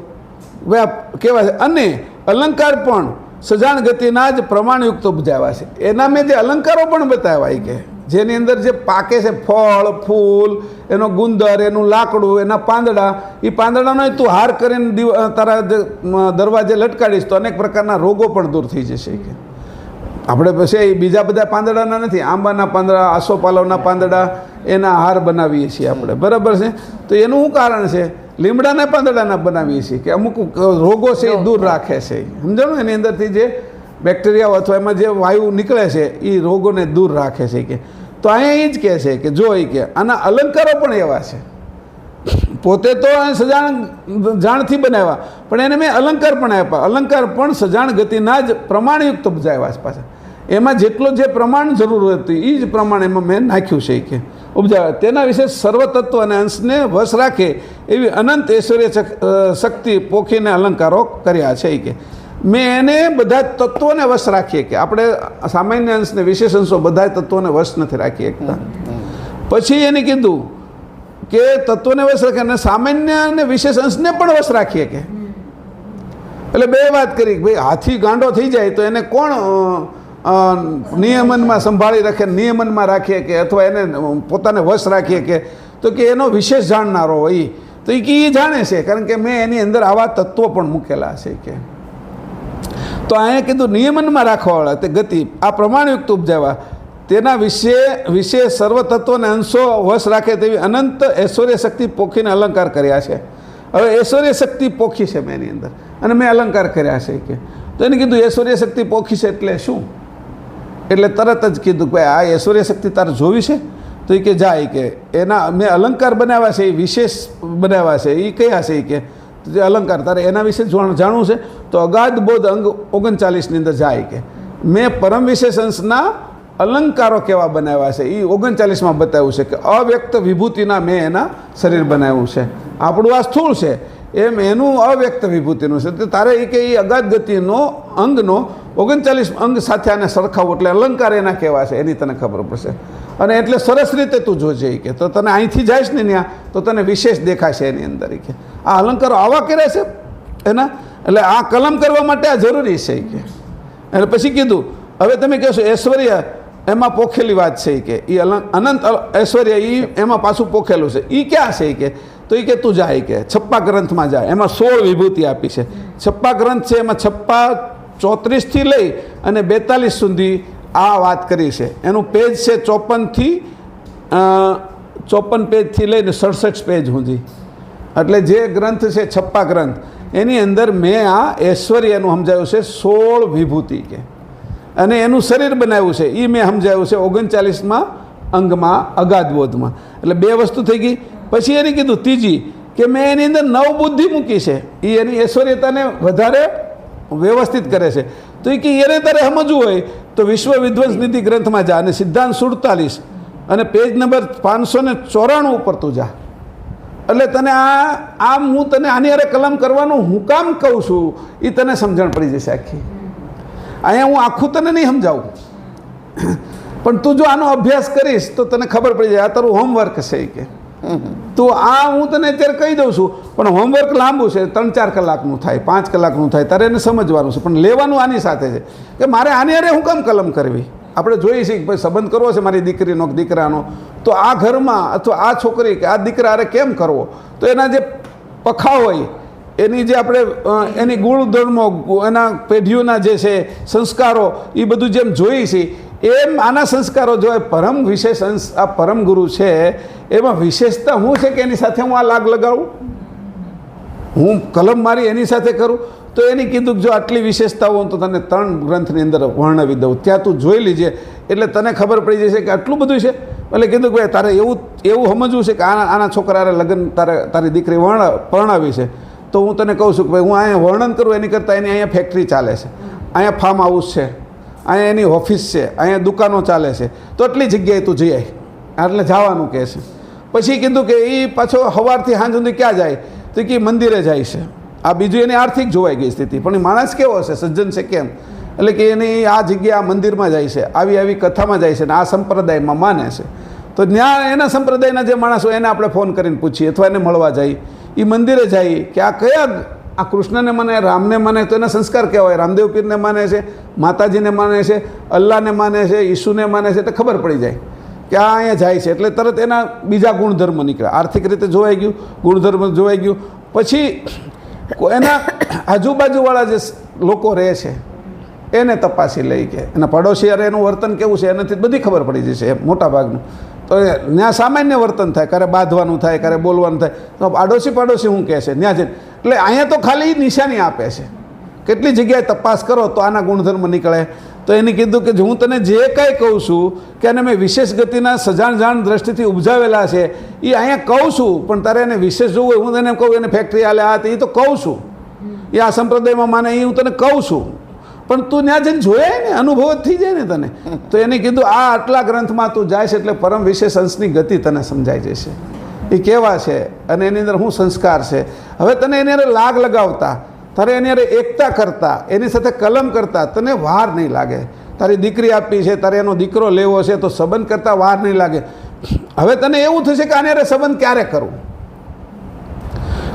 કેવા છે. અને અલંકાર પણ સજાણ ગતિના જ પ્રમાણયુક્ત ઉપજાવ્યા છે. એના મેં જે અલંકારો પણ બતાવ્યા કે જેની અંદર જે પાકે છે ફળ ફૂલ, એનો ગુંદર, એનું લાકડું, એના પાંદડા, એ પાંદડાનો તું હાર કરીને તારા દરવાજે લટકાડીશ તો અનેક પ્રકારના રોગો પણ દૂર થઈ જશે કે આપણે પછી બીજા બધા પાંદડાના નથી, આંબાના પાંદડા, આસોપાલવના પાંદડા, એના હાર બનાવીએ છીએ આપણે, બરાબર છે. તો એનું શું કારણ છે? લીમડાના પાંદડાના બનાવીએ છીએ કે અમુક રોગો છે એ દૂર રાખે છે. સમજાણું. એની અંદરથી જે બેક્ટેરિયાઓ અથવા એમાં જે વાયુ નીકળે છે એ રોગોને દૂર રાખે છે કે તો અહીંયા એ જ કહે છે કે જો એ કે આના અલંકારો પણ એવા છે, પોતે તો સજાણ જાણથી બનાવ્યા પણ એને મેં અલંકાર પણ આપ્યા, અલંકાર પણ સજાણ ગતિના જ પ્રમાણયુક્ત ઉપજાવ્યા છે પાછા, એમાં જેટલો જે પ્રમાણ જરૂર હતી એ જ પ્રમાણ એમાં મેં નાખ્યું છે કે ઉપજાવ્યા. તેના વિશે સર્વતત્વ અને અંશને વશ રાખે એવી અનંત ઐશ્વર્ય શક્તિ પોખીને અલંકારો કર્યા છે કે મેં એને બધા તત્વોને વશ રાખીએ કે આપણે સામાન્ય અંશને વિશેષ અંશો બધા તત્વોને વશ નથી રાખી શકતા. પછી એને કીધું કે તત્વોને વશ રાખે અને સામાન્ય અને વિશેષ અંશને પણ વશ રાખીએ કે એટલે બે વાત કરી કે ભાઈ હાથી ગાંડો થઈ જાય તો એને કોણ નિયમનમાં સંભાળી રાખે, નિયમનમાં રાખીએ કે અથવા એને પોતાને વશ રાખીએ કે તો કે એનો વિશેષ જાણનારો હોય તો એ કે એ જાણે છે કારણ કે મેં એની અંદર આવા તત્વો પણ મૂકેલા છે કે તો અહીંયા કીધું નિયમનમાં રાખવાવાળા તે ગતિ આ પ્રમાણયુક્ત ઉપજાવા તેના વિશે સર્વ તત્વોને અંશો વશ રાખે તેવી અનંત ઐશ્વર્ય શક્તિ પોખીને અલંકાર કર્યા છે. હવે ઐશ્વર્ય શક્તિ પોખી છે મેં એની અંદર અને મેં અલંકાર કર્યા છે કે તો એને કીધું ઐશ્વર્ય શક્તિ પોખી છે એટલે શું, એટલે તરત જ કીધું કે આ ઐશ્વર્ય શક્તિ તારે જોવી છે તો એ કે જાય કે એના મેં અલંકાર બનાવ્યા છે, એ વિશેષ બનાવ્યા છે, એ કયા છે એ કે જે અલંકાર તારે એના વિશે જાણવું છે તો અગાધ બોધ અંગ 39ની અંદર જાય કે મેં પરમ વિશેષ અંશના અલંકારો કેવા બનાવ્યા છે એ 39માં બતાવ્યું છે કે અવ્યક્ત વિભૂતિના મેં એના શરીર બનાવ્યું છે. આપણું આ સ્થૂળ છે એમ એનું અવ્યક્ત વિભૂતિનું છે તો તારે એ કે એ અગાધ ગતિનો અંગનો 39 અંગ સાથે આને સરખાવું એટલે અલંકાર એના કેવા છે એની તને ખબર પડશે. અને એટલે સરસ રીતે તું જોજે કે તો તને અહીંથી જઈશ ને ત્યાં તો તને વિશેષ દેખાશે એની અંદર કે આ અલંકારો આવા કર્યા છે એના એટલે આ કલમ કરવા માટે આ જરૂરી છે કે એટલે પછી કીધું હવે તમે કહેશો ઐશ્વર્ય એમાં પોખેલી વાત છે કે એ અનંત ઐશ્વર્ય એ એમાં પાછું પોખેલું છે એ ક્યાં છે કે તો એ કે તું જાય કે છપ્પા ગ્રંથમાં જાય એમાં 16 વિભૂતિ આપી છે. છપ્પા ગ્રંથ છે એમાં છપ્પા 34થી લઈ અને 42 સુધી આ વાત કરી છે. એનું પેજ છે 54 પેજથી લઈને 67 પેજ સુધી એટલે જે ગ્રંથ છે છપ્પા ગ્રંથ એની અંદર મેં આ ઐશ્વર્યનું સમજાવ્યું છે 16 વિભૂતિ કે અને એનું શરીર બનાવ્યું છે એ મેં સમજાવ્યું છે 39માં અંગમાં અગાધ બોધમાં એટલે બે વસ્તુ થઈ ગઈ. પછી એને કીધું ત્રીજી કે મેં એની અંદર નવ બુદ્ધિ મૂકી છે એ એની ઐશ્વર્યતાને વધારે વ્યવસ્થિત કરે છે તો એ કે એને તારે સમજવું હોય તો વિશ્વ વિધ્વંસ નિધિ ગ્રંથમાં જા અને સિદ્ધાંત 47 અને પેજ નંબર 594 ઉપર તું જા એટલે તને આમ હું તને આની અરે કલમ કરવાનું હું કામ કહું છું એ તને સમજણ પડી જશે આખી. અહીંયા હું આખું તને નહીં સમજાવું પણ તું જો આનો અભ્યાસ કરીશ તો તને ખબર પડી જાય આ તારું હોમવર્ક છે કે તો આ હું તને અત્યારે કહી દઉં છું પણ હોમવર્ક લાંબુ છે 3-4 કલાકનું થાય 5 કલાકનું થાય તારે એને સમજવાનું છે પણ લેવાનું આની સાથે છે કે મારે આની અરે હું કામ કલમ કરવી. આપણે જોઈએ છીએ કે ભાઈ સંબંધ કરવો છે મારી દીકરીનો દીકરાનો તો આ ઘરમાં અથવા આ છોકરી કે આ દીકરા અરે કેમ કરવો તો એના જે પખા હોય એની જે આપણે એની ગુણધર્મો એના પેઢીઓના જે છે સંસ્કારો એ બધું જેમ જોઈએ છીએ એમ આના સંસ્કારો જો પરમ વિશેષ અંશ આ પરમ ગુરુ છે એમાં વિશેષતા શું છે કે એની સાથે હું આ લાગ લગાડું હું કલમ મારી એની સાથે કરું તો એની કીધું કે જો આટલી વિશેષતાઓ તો તને 3 ગ્રંથની અંદર વર્ણવી દઉં ત્યાં તું જોઈ લીજે એટલે તને ખબર પડી જશે કે આટલું બધું છે. એટલે કીધું કે ભાઈ તારે એવું સમજવું છે કે આના છોકરાને લગ્ન તારી દીકરી પરણાવી છે તો હું તને કહું છું કે ભાઈ હું અહીંયા વર્ણન કરું એની કરતાં એની અહીંયા ફેક્ટરી ચાલે છે, અહીંયા ફાર્મ હાઉસ છે, અહીંયા એની ઓફિસ છે, અહીંયા દુકાનો ચાલે છે તો એટલી જગ્યાએ તું જઈ એટલે જવાનું કહે છે. પછી કીધું કે એ પાછો સવારથી સાંજ સુધી ક્યાં જાય તો કે મંદિરે જાય છે. આ બીજું એની આર્થિક જોવાઈ ગઈ સ્થિતિ પણ એ માણસ કેવો હશે સજ્જન છે કેમ એટલે કે એની આ જગ્યા આ મંદિરમાં જાય છે આવી કથામાં જાય છે ને આ સંપ્રદાયમાં માને છે તો ત્યાં એના સંપ્રદાયના જે માણસો એને આપણે ફોન કરીને પૂછીએ અથવા એને મળવા જઈએ એ મંદિરે જઈએ કે આ કયા આ કૃષ્ણને માને રામને માને તો એના સંસ્કાર કેવા હોય રામદેવ પીરને માને છે, માતાજીને માને છે, અલ્લાહને માને છે, ઈસુને માને છે તો ખબર પડી જાય કે આ અહીંયા જાય છે એટલે તરત એના બીજા ગુણધર્મ નીકળ્યા. આર્થિક રીતે જોવાઈ ગયું, ગુણધર્મ જોવાઈ ગયું. પછી એના આજુબાજુવાળા જે લોકો રહે છે એને તપાસી લઈ કે એના પડોશી અરે એનું વર્તન કેવું છે એનાથી બધી ખબર પડી જશે મોટા ભાગનું. તો ત્યાં સામાન્ય વર્તન થાય, ક્યારે બાંધવાનું થાય, ક્યારે બોલવાનું થાય તો પાડોશી શું કહે છે ત્યાં જઈને એટલે અહીંયા તો ખાલી નિશાની આપે છે. કેટલી જગ્યાએ તપાસ કરો તો આના ગુણધર્મ નીકળે તો એને કીધું કે હું તને જે કાંઈ કહું છું કે એને મેં વિશેષ ગતિના સજાણ દ્રષ્ટિથી ઉપજાવેલા છે એ અહીંયા કહું છું, પણ તારે એને વિશેષ જોવું હોય હું તને કહું એને ફેક્ટરી હાલે આ એ તો કહું છું, એ આ સંપ્રદાયમાં માને એ હું તને કહું છું, પણ તું ત્યાં જઈને જોયા ને અનુભવ જ થઈ જાય ને તને. તો એને કીધું આ આટલા ગ્રંથમાં તું જાય છે એટલે પરમ વિશેષ અંશની ગતિ તને સમજાઈ જશે, એ કેવા છે અને એની અંદર શું સંસ્કાર છે. હવે તને એની અંદર લાગ લગાવતા, તારે એની અંદર એકતા કરતા, એની સાથે કલમ કરતા તને વાર નહીં લાગે. તારી દીકરી આપી છે, તારે એનો દીકરો લેવો છે તો સંબંધ કરતાં વાર નહીં લાગે. હવે તને એવું થશે કે આને અરે સંબંધ ક્યારે કરવું,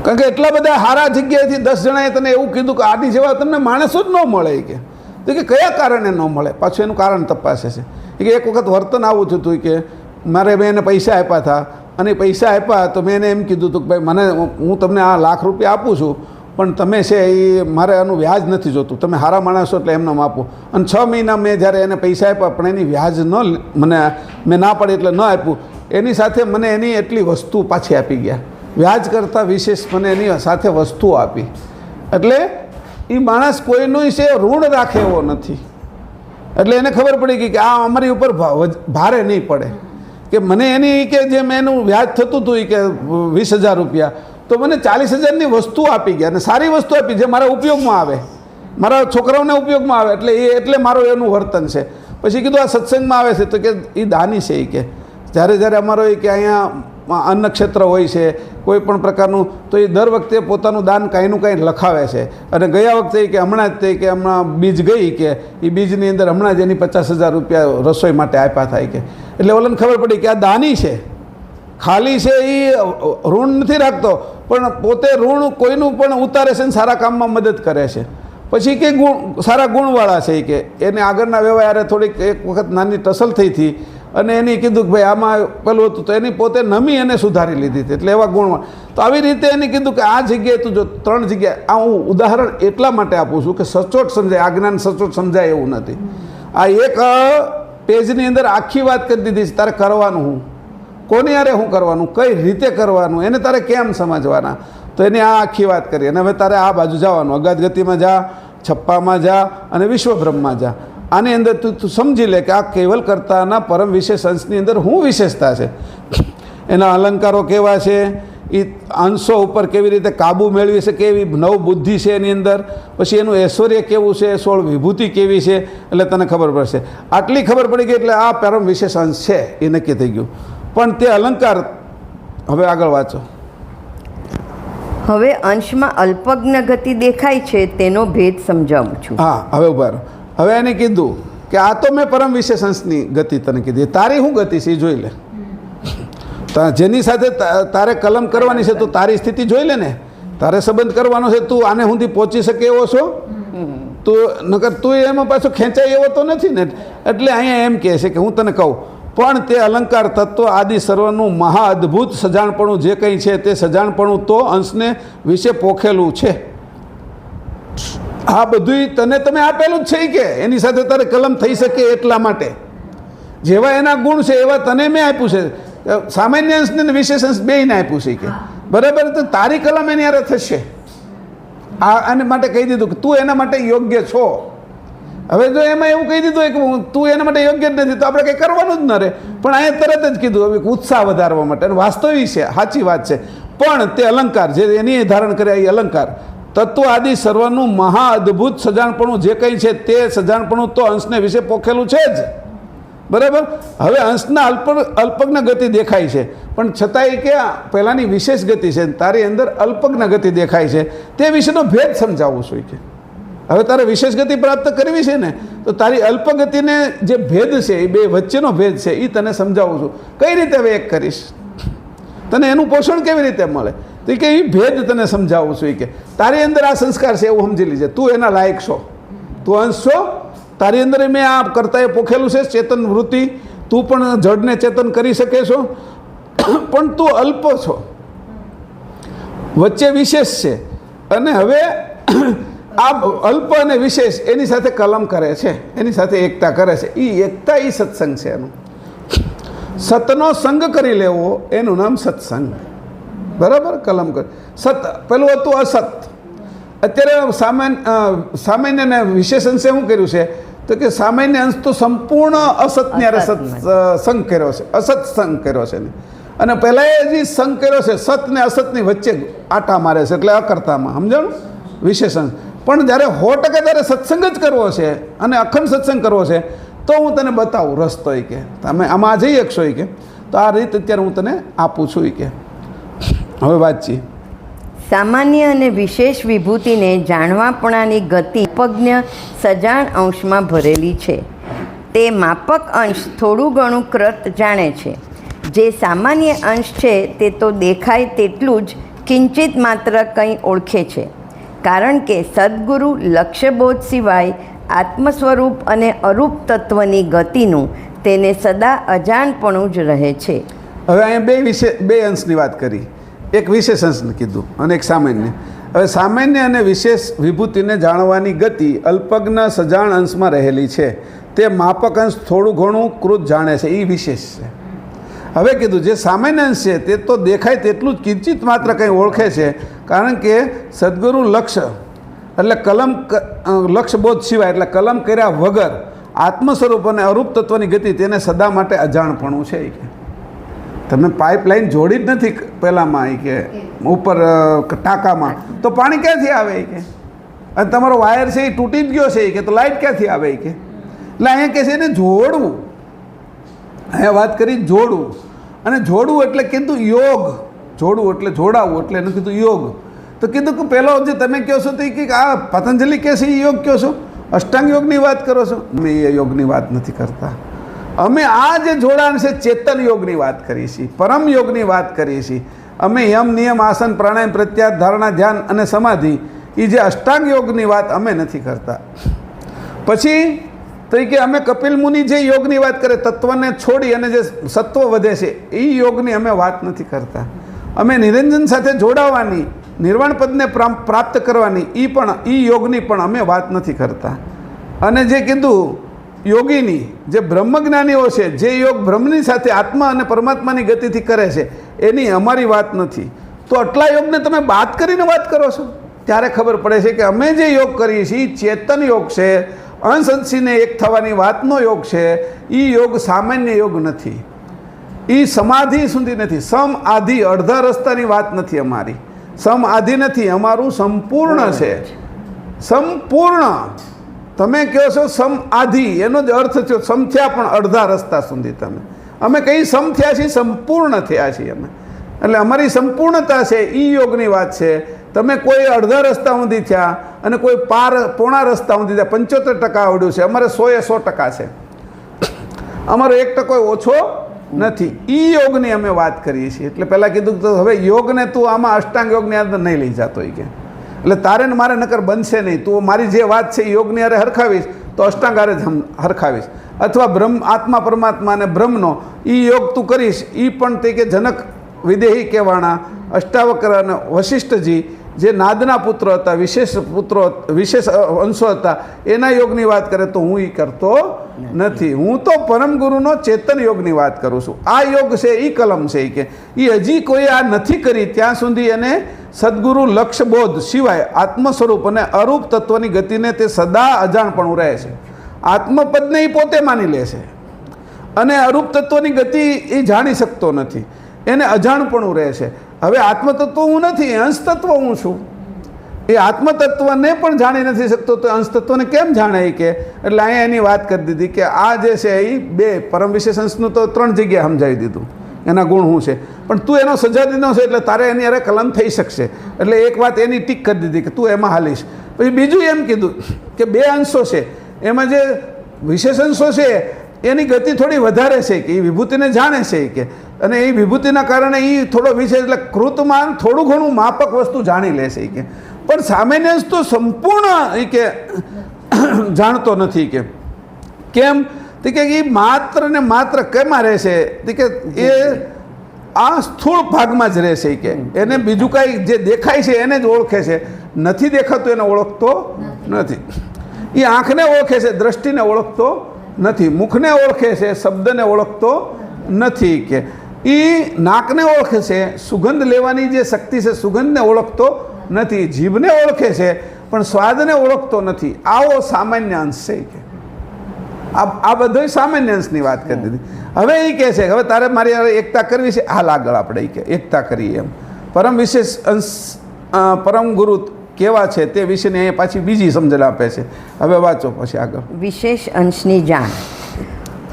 કારણ કે એટલા બધા સારા જગ્યાએથી 10 જણાએ તને એવું કીધું કે આની જેવા તમને માણસો જ ન મળે. કે કયા કારણે ન મળે, પાછું એનું કારણ તપાસે છે. કે એક વખત વર્તન આવું થયું હતું કે મારે મેં એને પૈસા આપ્યા હતા અને પૈસા આપ્યા તો મેં એને એમ કીધું હતું કે ભાઈ મને હું તમને આ લાખ રૂપિયા આપું છું, પણ તમે છે એ મારે આનું વ્યાજ નથી જોતું, તમે સારા માણસો એટલે એમને આપો. અને 6 મહિના મેં જ્યારે એને પૈસા આપ્યા પણ એની વ્યાજ મેં ના પાડી એટલે ન આપ્યું. એની સાથે મને એની એટલી વસ્તુ પાછી આપી ગયા, વ્યાજ કરતાં વિશેષ મને એની સાથે વસ્તુઓ આપી. એટલે એ માણસ કોઈનું છે ઋણ રાખે એવો નથી. એટલે એને ખબર પડી ગઈ કે આ અમારી ઉપર ભારે નહીં પડે. કે મને એની કે જે મેં એનું વ્યાજ થતું હતું કે 20,000 રૂપિયા, તો મને 40,000ની વસ્તુ આપી ગયા અને સારી વસ્તુ આપી જે મારા ઉપયોગમાં આવે, મારા છોકરાઓને ઉપયોગમાં આવે. એટલે મારું એનું વર્તન છે. પછી કીધું આ સત્સંગમાં આવે છે તો કે એ દાની છે. કે જ્યારે અમારો કે અહીંયા અન્ન ક્ષેત્ર હોય છે કોઈ પણ પ્રકારનું, તો એ દર વખતે પોતાનું દાન કાંઈનું કાંઈ લખાવે છે. અને ગયા વખતે કે હમણાં જ તે કે હમણાં બીજ ગઈ કે એ બીજની અંદર હમણાં જ એની 50,000 રૂપિયા રસોઈ માટે આપ્યા થાય. કે એટલે ઓલાને ખબર પડી કે આ દાની છે, ખાલી છે એ ઋણ નથી રાખતો પણ પોતે ઋણ કોઈનું પણ ઉતારે છે ને સારા કામમાં મદદ કરે છે. પછી કે સારા ગુણવાળા છે. કે એને આગળના વ્યવહારે થોડીક એક વખત નાની ટસલ થઈ હતી અને એને કીધું કે ભાઈ આમાં પેલું હતું તો એની પોતે નમી અને સુધારી લીધી હતી, એટલે એવા ગુણ. તો આવી રીતે એને કીધું કે આ જગ્યાએ તું જો 3 જગ્યાએ, આ હું ઉદાહરણ એટલા માટે આપું છું કે સચોટ સમજાય, આ જ્ઞાન સચોટ સમજાય એવું નથી. આ એક પેજની અંદર આખી વાત કરી દીધી છે તારે કરવાનું હું, કોની યારે શું કરવાનું, કઈ રીતે કરવાનું, એને તારે કેમ સમજવાના. તો એને આ આખી વાત કરી. અને હવે તારે આ બાજુ જવાનું, અગાધ ગતિમાં જા, છપ્પામાં જા અને વિશ્વબ્રહ્મમાં જા. આની અંદર તું સમજી લે કે આ કેવલ કર્તાના પરમ વિશેષ અંશની અંદર શું વિશેષતા છે, એના અલંકારો કેવા છે, એ અંશો ઉપર કેવી રીતે કાબુ મેળવી શકે એવી નવ બુદ્ધિ છે એની અંદર, પછી એનું ઐશ્વર્ય કેવું છે, 16 વિભૂતિ કેવી છે, એટલે તને ખબર પડશે. આટલી ખબર પડી ગઈ એટલે આ પરમ વિશેષ અંશ છે એ નક્કી થઈ ગયું. પણ તે અલંકાર હવે આગળ વાંચો. હવે અંશમાં અલ્પજ્ઞ ગતિ દેખાય છે તેનો ભેદ સમજાવું છું. હા, હવે ઉભા રહો. હવે એને કીધું કે આ તો મેં પરમ વિશેષ અંશની ગતિ તને કીધી, તારી શું ગતિ છે એ જોઈ લે. જેની સાથે તારે કલમ કરવાની છે તો તારી સ્થિતિ જોઈ લે ને, તારે સંબંધ કરવાનો છે, તું આને સુધી પહોંચી શકે એવો છો, તું નકર તું એમાં પાછો ખેંચાય એવો તો નથી ને. એટલે અહીંયા એમ કહે છે કે હું તને કહું પણ તે અલંકાર તત્વ આદિ સર્વનું મહા અદ્ભુત સજાણપણું જે કંઈ છે તે સજાણપણું તો અંશને વિશે પોખેલું છે. આ બધું તને તમે આપેલું જ છે કે એની સાથે તારે કલમ થઈ શકે એટલા માટે જેવા એના ગુણ છે એવા તને મેં આપ્યું છે. સામાન્ય અંશને વિશેષ અંશ બેયને આપ્યું છે કે બરાબર, તો તારી કલમ એની હારે થશે. આને માટે કહી દીધું કે તું એના માટે યોગ્ય છો. હવે જો એમાં એવું કહી દીધું કે તું એના માટે યોગ્ય જ નથી તો આપણે કંઈ કરવાનું જ ન રહે. પણ અહીંયા તરત જ કીધું હવે ઉત્સાહ વધારવા માટે, અને વાસ્તવિક છે, સાચી વાત છે. પણ તે અલંકાર જે એની ધારણ કર્યા એ અલંકાર તત્વ આદિ સર્વનું મહા અદ્ભુત સજાણપણું જે કંઈ છે તે સજાણપણું તો અંશને વિશે પોખેલું છે જ. બરાબર. હવે અંશના અલ્પજ્ઞ ગતિ દેખાય છે પણ છતાંય કે પહેલાંની વિશેષ ગતિ છે, તારી અંદર અલ્પજ્ઞ ગતિ દેખાય છે, તે વિશેનો ભેદ સમજાવું છું. કે હવે તારે વિશેષ ગતિ પ્રાપ્ત કરવી છે ને તો તારી અલ્પગતિને જે ભેદ છે એ બે વચ્ચેનો ભેદ છે એ તને સમજાવું છું. કઈ રીતે હવે એક કરીશ, તને એનું પોષણ કેવી રીતે મળે, તો કે એ ભેદ તને સમજાવું છું. કે તારી અંદર આ સંસ્કાર છે એવું સમજી લીજે, તું એના લાયક છો, તું અંશ છો, તારી અંદર મેં આ કરતા એ પોખેલું છે ચેતન વૃત્તિ, તું પણ જડને ચેતન કરી શકે છો, પણ તું અલ્પ છો, વચ્ચે વિશેષ છે. અને હવે આ અલ્પ અને વિશેષ એની સાથે કલમ કરે છે, એની સાથે એકતા કરે છે. એ એકતા એ સત્સંગ છે. એનું સતનો સંગ કરી લેવો એનું નામ સત્સંગ. બરાબર. કલમ કરે સત, પેલું હતું અસત. અત્યારે સામાન્ય ને વિશેષ અંશે શું કર્યું છે, તો કે સામાન્ય અંશ તો સંપૂર્ણ અસતની હારે સંગ કર્યો છે, અસત સંગ કર્યો છે ને, અને પહેલાં એ જે સંગ કર્યો છે સત ને અસતની વચ્ચે આટા મારે છે, એટલે અકર્તામાં સમજાણું વિશેષણ. પણ જ્યારે 100% તારે સત્સંગ જ કરવો છે અને અખંડ સત્સંગ કરવો છે તો હું તને બતાવું રસ્તો એ કે તમે આમાં જઈ શકશો એ કે, તો આ રીત અત્યારે હું તને આપું છું એ કે. હવે વાંચીએ. સામાન્ય અને વિશેષ વિભૂતિને જાણવાપણાની ગતિ પજ્ઞ સજાણ અંશમાં ભરેલી છે. તે માપક અંશ થોડું ઘણું કૃત જાણે છે. જે સામાન્ય અંશ છે તે તો દેખાય તેટલું જ કિંચિત માત્ર કંઈ ઓળખે છે, કારણ કે સદ્ગુરુ લક્ષ્યબોધ સિવાય આત્મ સ્વરૂપ અને અરૂપ તત્વની ગતિનું તેને સદા અજાણપણું જ રહે છે. હવે અહીંયા બે અંશની વાત કરી, એક વિશેષ અંશને કીધું અને એક સામાન્ય. હવે સામાન્ય અને વિશેષ વિભૂતિને જાણવાની ગતિ અલ્પજ્ઞ સજાણ અંશમાં રહેલી છે. તે માપક અંશ થોડું ઘણું કૃત જાણે છે, એ વિશેષ છે. હવે કીધું જે સામાન્ય અંશ છે તે તો દેખાય તેટલું જ કિંચિત માત્ર કંઈ ઓળખે છે, કારણ કે સદગુરુ લક્ષ્ય એટલે કલમ લક્ષ્યબોધ સિવાય એટલે કલમ કર્યા વગર આત્મ સ્વરૂપ અને અરૂપ તત્વની ગતિ તેને સદા માટે અજાણપણું છે. કે તમે પાઇપલાઇન જોડી જ નથી પહેલાંમાં એ કે ઉપર ટાંકામાં, તો પાણી ક્યાંથી આવે એ કે, અને તમારો વાયર છે એ તૂટી જ ગયો છે એ કે, તો લાઇટ ક્યાંથી આવે એ કે. એટલે અહીંયા કહે છે એને જોડવું, અહીંયા વાત કરી જોડવું, અને જોડવું એટલે કીધું યોગ, જોડવું એટલે જોડાવવું, એટલે એનું કીધું યોગ. તો કીધું કે પહેલો જે તમે કહો છો તો એ કે આ પતંજલિ કહે છે એ યોગ કહો છો, અષ્ટાંગ યોગની વાત કરો છો. અમે એ યોગની વાત નથી કરતા. અમે આ જે જોડાણ છે ચેતન યોગની વાત કરીએ છીએ, પરમ યોગની વાત કરીએ છીએ. અમે યમ નિયમ આસન પ્રાણાયામ પ્રત્યાહાર ધારણા ધ્યાન અને સમાધિ એ જે અષ્ટાંગ યોગની વાત અમે નથી કરતા. પછી તો કે અમે કપિલ મુનિ જે યોગની વાત કરે તત્વને છોડી અને જે સત્વ વધે છે એ યોગની અમે વાત નથી કરતા. અમે નિરંજન સાથે જોડાવાની નિર્વાણ પદને પ્રાપ્ત કરવાની એ યોગની પણ અમે વાત નથી કરતા. અને જે કીધું યોગીની જે બ્રહ્મજ્ઞાનીઓ છે જે યોગ બ્રહ્મની સાથે આત્મા અને પરમાત્માની ગતિથી કરે છે એની અમારી વાત નથી. તો આટલા યોગને તમે બાદ કરીને વાત કરો છો, ત્યારે ખબર પડે છે કે અમે જે યોગ કરીએ છીએ એ ચેતન યોગ છે, અંશ અંશીને એક થવાની વાતનો યોગ છે. એ યોગ સામાન્ય યોગ નથી, એ સમાધિ સુધી નથી, સમ આધિ અડધા રસ્તાની વાત નથી અમારી. સમ આધિ નથી, અમારું સંપૂર્ણ છે, સંપૂર્ણ. તમે કહો છો સમ આધિ, એનો જ અર્થ થયો સમ થયા પણ અડધા રસ્તા સુધી. તમે અમે કઈ સમ થયા છીએ, સંપૂર્ણ થયા છીએ અમે. એટલે અમારી સંપૂર્ણતા છે એ યોગની વાત છે. તમે કોઈ અડધા રસ્તા સુધી થયા અને કોઈ પોણા રસ્તા સુધી થયા, 75% આવડ્યું છે, અમારે 100% છે, અમારો 1% ઓછો નથી. એ યોગની અમે વાત કરીએ છીએ. એટલે પહેલાં કીધું તો હવે યોગને તું આમાં અષ્ટાંગ યોગની અંદર નહીં લઈ જતો હોય કે, એટલે તારે ને મારે નકર બનશે નહીં. તું મારી જે વાત છે એ યોગની હારે હરખાવીશ તો અષ્ટાંગ હારે જ હરખાવીશ, અથવા બ્રહ્મ આત્મા પરમાત્મા અને બ્રહ્મનો એ યોગ તું કરીશ. એ પણ તે કે જનક વિદેહી કહેવાણા અષ્ટાવક્ર અને વશિષ્ઠજી જે નાદના પુત્રો હતા, વિશેષ અંશો હતા, એના યોગની વાત કરે તો હું એ કરતો નથી. હું તો પરમ ગુરુનો ચેતન યોગની વાત કરું છું. આ યોગ છે એ કલમ છે કે એ હજી કોઈ આ નથી કરી ત્યાં સુધી એને સદગુરુ લક્ષ્યબોધ સિવાય આત્મ સ્વરૂપ અને અરૂપ તત્વની ગતિને તે સદા અજાણપણું રહે છે. આત્મપદને એ પોતે માની લે છે અને અરૂપ તત્વની ગતિ એ જાણી શકતો નથી, એને અજાણપણું રહે છે. હવે આત્મતત્વ હું નથી, અંશ તત્વ હું છું. એ આત્મતત્વને પણ જાણી નથી શકતો તો અંશ તત્વને કેમ જાણે કે? એટલે અહીંયા એની વાત કરી દીધી કે આ જે છે એ બે પરમ વિશેષ અંશનું તો 3 જગ્યાએ સમજાવી દીધું એના ગુણ શું છે, પણ તું એનો સજાદીનો છે એટલે તારે એની અરે કલમ થઈ શકશે. એટલે એક વાત એની ટીક કરી દીધી કે તું એમાં હાલીશ. પછી બીજું એમ કીધું કે 2 અંશો છે, એમાં જે વિશેષ અંશો છે એની ગતિ થોડી વધારે છે કે એ વિભૂતિને જાણે છે કે, અને એ વિભૂતિના કારણે એ થોડો વિશેષ એટલે કૃતમાન થોડું ઘણું માપક વસ્તુ જાણી લે છે કે, પણ સામાન્ય અંશ તો સંપૂર્ણ એ કે જાણતો નથી કે. કેમ? તે કે એ માત્ર ને માત્ર કેમાં રહે છે? તે કે એ આ સ્થૂળ ભાગમાં જ રહે છે કે એને બીજું કાંઈ જે દેખાય છે એને જ ઓળખે છે, નથી દેખાતું એને ઓળખતો નથી. એ આંખને ઓળખે છે, દ્રષ્ટિને ઓળખતો નથી, મુખને ઓળખે છે, શબ્દને ઓળખતો નથી કે એ નાકને ઓળખે છે, સુગંધ લેવાની જે શક્તિ છે સુગંધને ઓળખતો નથી, જીભને ઓળખે છે પણ સ્વાદને ઓળખતો નથી. આવો સામાન્ય અંશ છે કે આ બધું સામાન્ય અંશની વાત કરી દીધી. હવે એ કહે છે હવે તારે મારી હારે એકતા કરવી છે, હાલ આગળ આપણે એ કે એકતા કરીએ એમ. પરમ વિશેષ અંશ પરમ ગુરુ કેવા છે તે વિશેની અહીંયા પાછી બીજી સમજણ આપે છે. હવે વાંચો પછી આગળ. વિશેષ અંશની જાણ.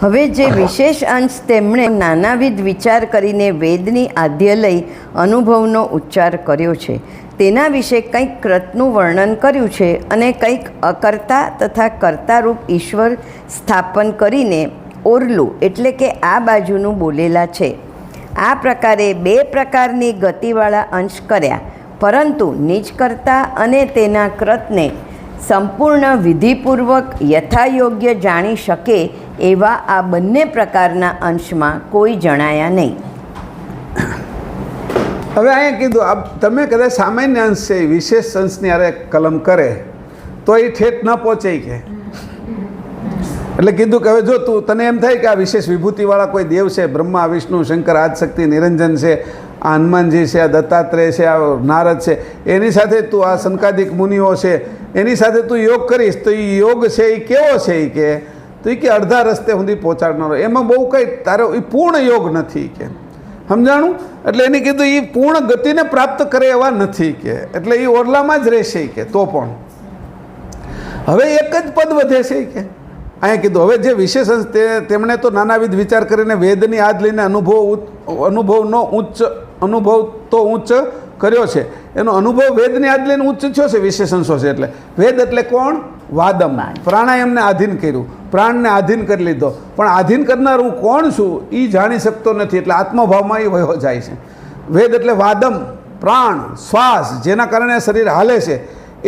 હવે જે વિશેષ અંશ તેમણે નાનાવિધ વિચાર કરીને વેદની આધ્ય લઈ અનુભવનો ઉચ્ચાર કર્યો છે તેના વિશે કંઈક કૃતનું વર્ણન કર્યું છે અને કંઈક અકર્તા તથા કર્તારૂપ ઈશ્વર સ્થાપન કરીને ઓરલું એટલે કે આ બાજુનું બોલેલા છે. આ પ્રકારે 2 પ્રકારની ગતિવાળા અંશ કર્યા, પરંતુ નિજકર્તા અને તેના કૃતને સંપૂર્ણ વિધિપૂર્વક યથાયોગ્ય જાણી શકે એવા આ બંને પ્રકારના અંશમાં કોઈ જણાયા નહીં. હવે અહીંયા કીધું તમે કદાચ સામાન્ય અંશ છે વિશેષ અંશની હારે કલમ કરે તો એ ઠેઠ ન પહોંચે કે એટલે કીધું કે હવે જો તું તને એમ થાય કે આ વિશેષ વિભૂતિવાળા કોઈ દેવ છે, બ્રહ્મા વિષ્ણુ શંકર આદિશક્તિ નિરંજન છે, આ હનુમાનજી છે, આ દત્તાત્રેય છે, આ નારદ છે, એની સાથે તું આ સંકાદિક મુનિઓ છે એની સાથે તું યોગ કરીશ તો એ યોગ છે એ કેવો છે એ કે તો એ કે અડધા રસ્તે સુધી પહોંચાડનારો, એમાં બહુ કંઈ તારો એ પૂર્ણ યોગ નથી કે સમજાણું. એટલે એને કીધું એ પૂર્ણ ગતિને પ્રાપ્ત કરે એવા નથી કે એટલે એ ઓરલામાં જ રહેશે કે તો પણ હવે એક જ પદ વધે છે કે અહીંયા કીધું હવે જે વિશેષ તેમણે તો નાનાવિધ વિચાર કરીને વેદની આદ લઈને અનુભવનો અનુભવ તો ઉચ્ચ કર્યો છે. એનો અનુભવ વેદની આદ લઈને ઉચ્ચ થયો છે વિશેષણો છે. એટલે વેદ એટલે કોણ? વાદમ. પ્રાણાયામને આધીન કર્યું, પ્રાણને આધીન કરી લીધો, પણ આધીન કરનાર હું કોણ છું એ જાણી શકતો નથી એટલે આત્મભાવમાં એ વયો જાય છે. વેદ એટલે વાદમ, પ્રાણ, શ્વાસ, જેના કારણે શરીર હાલે છે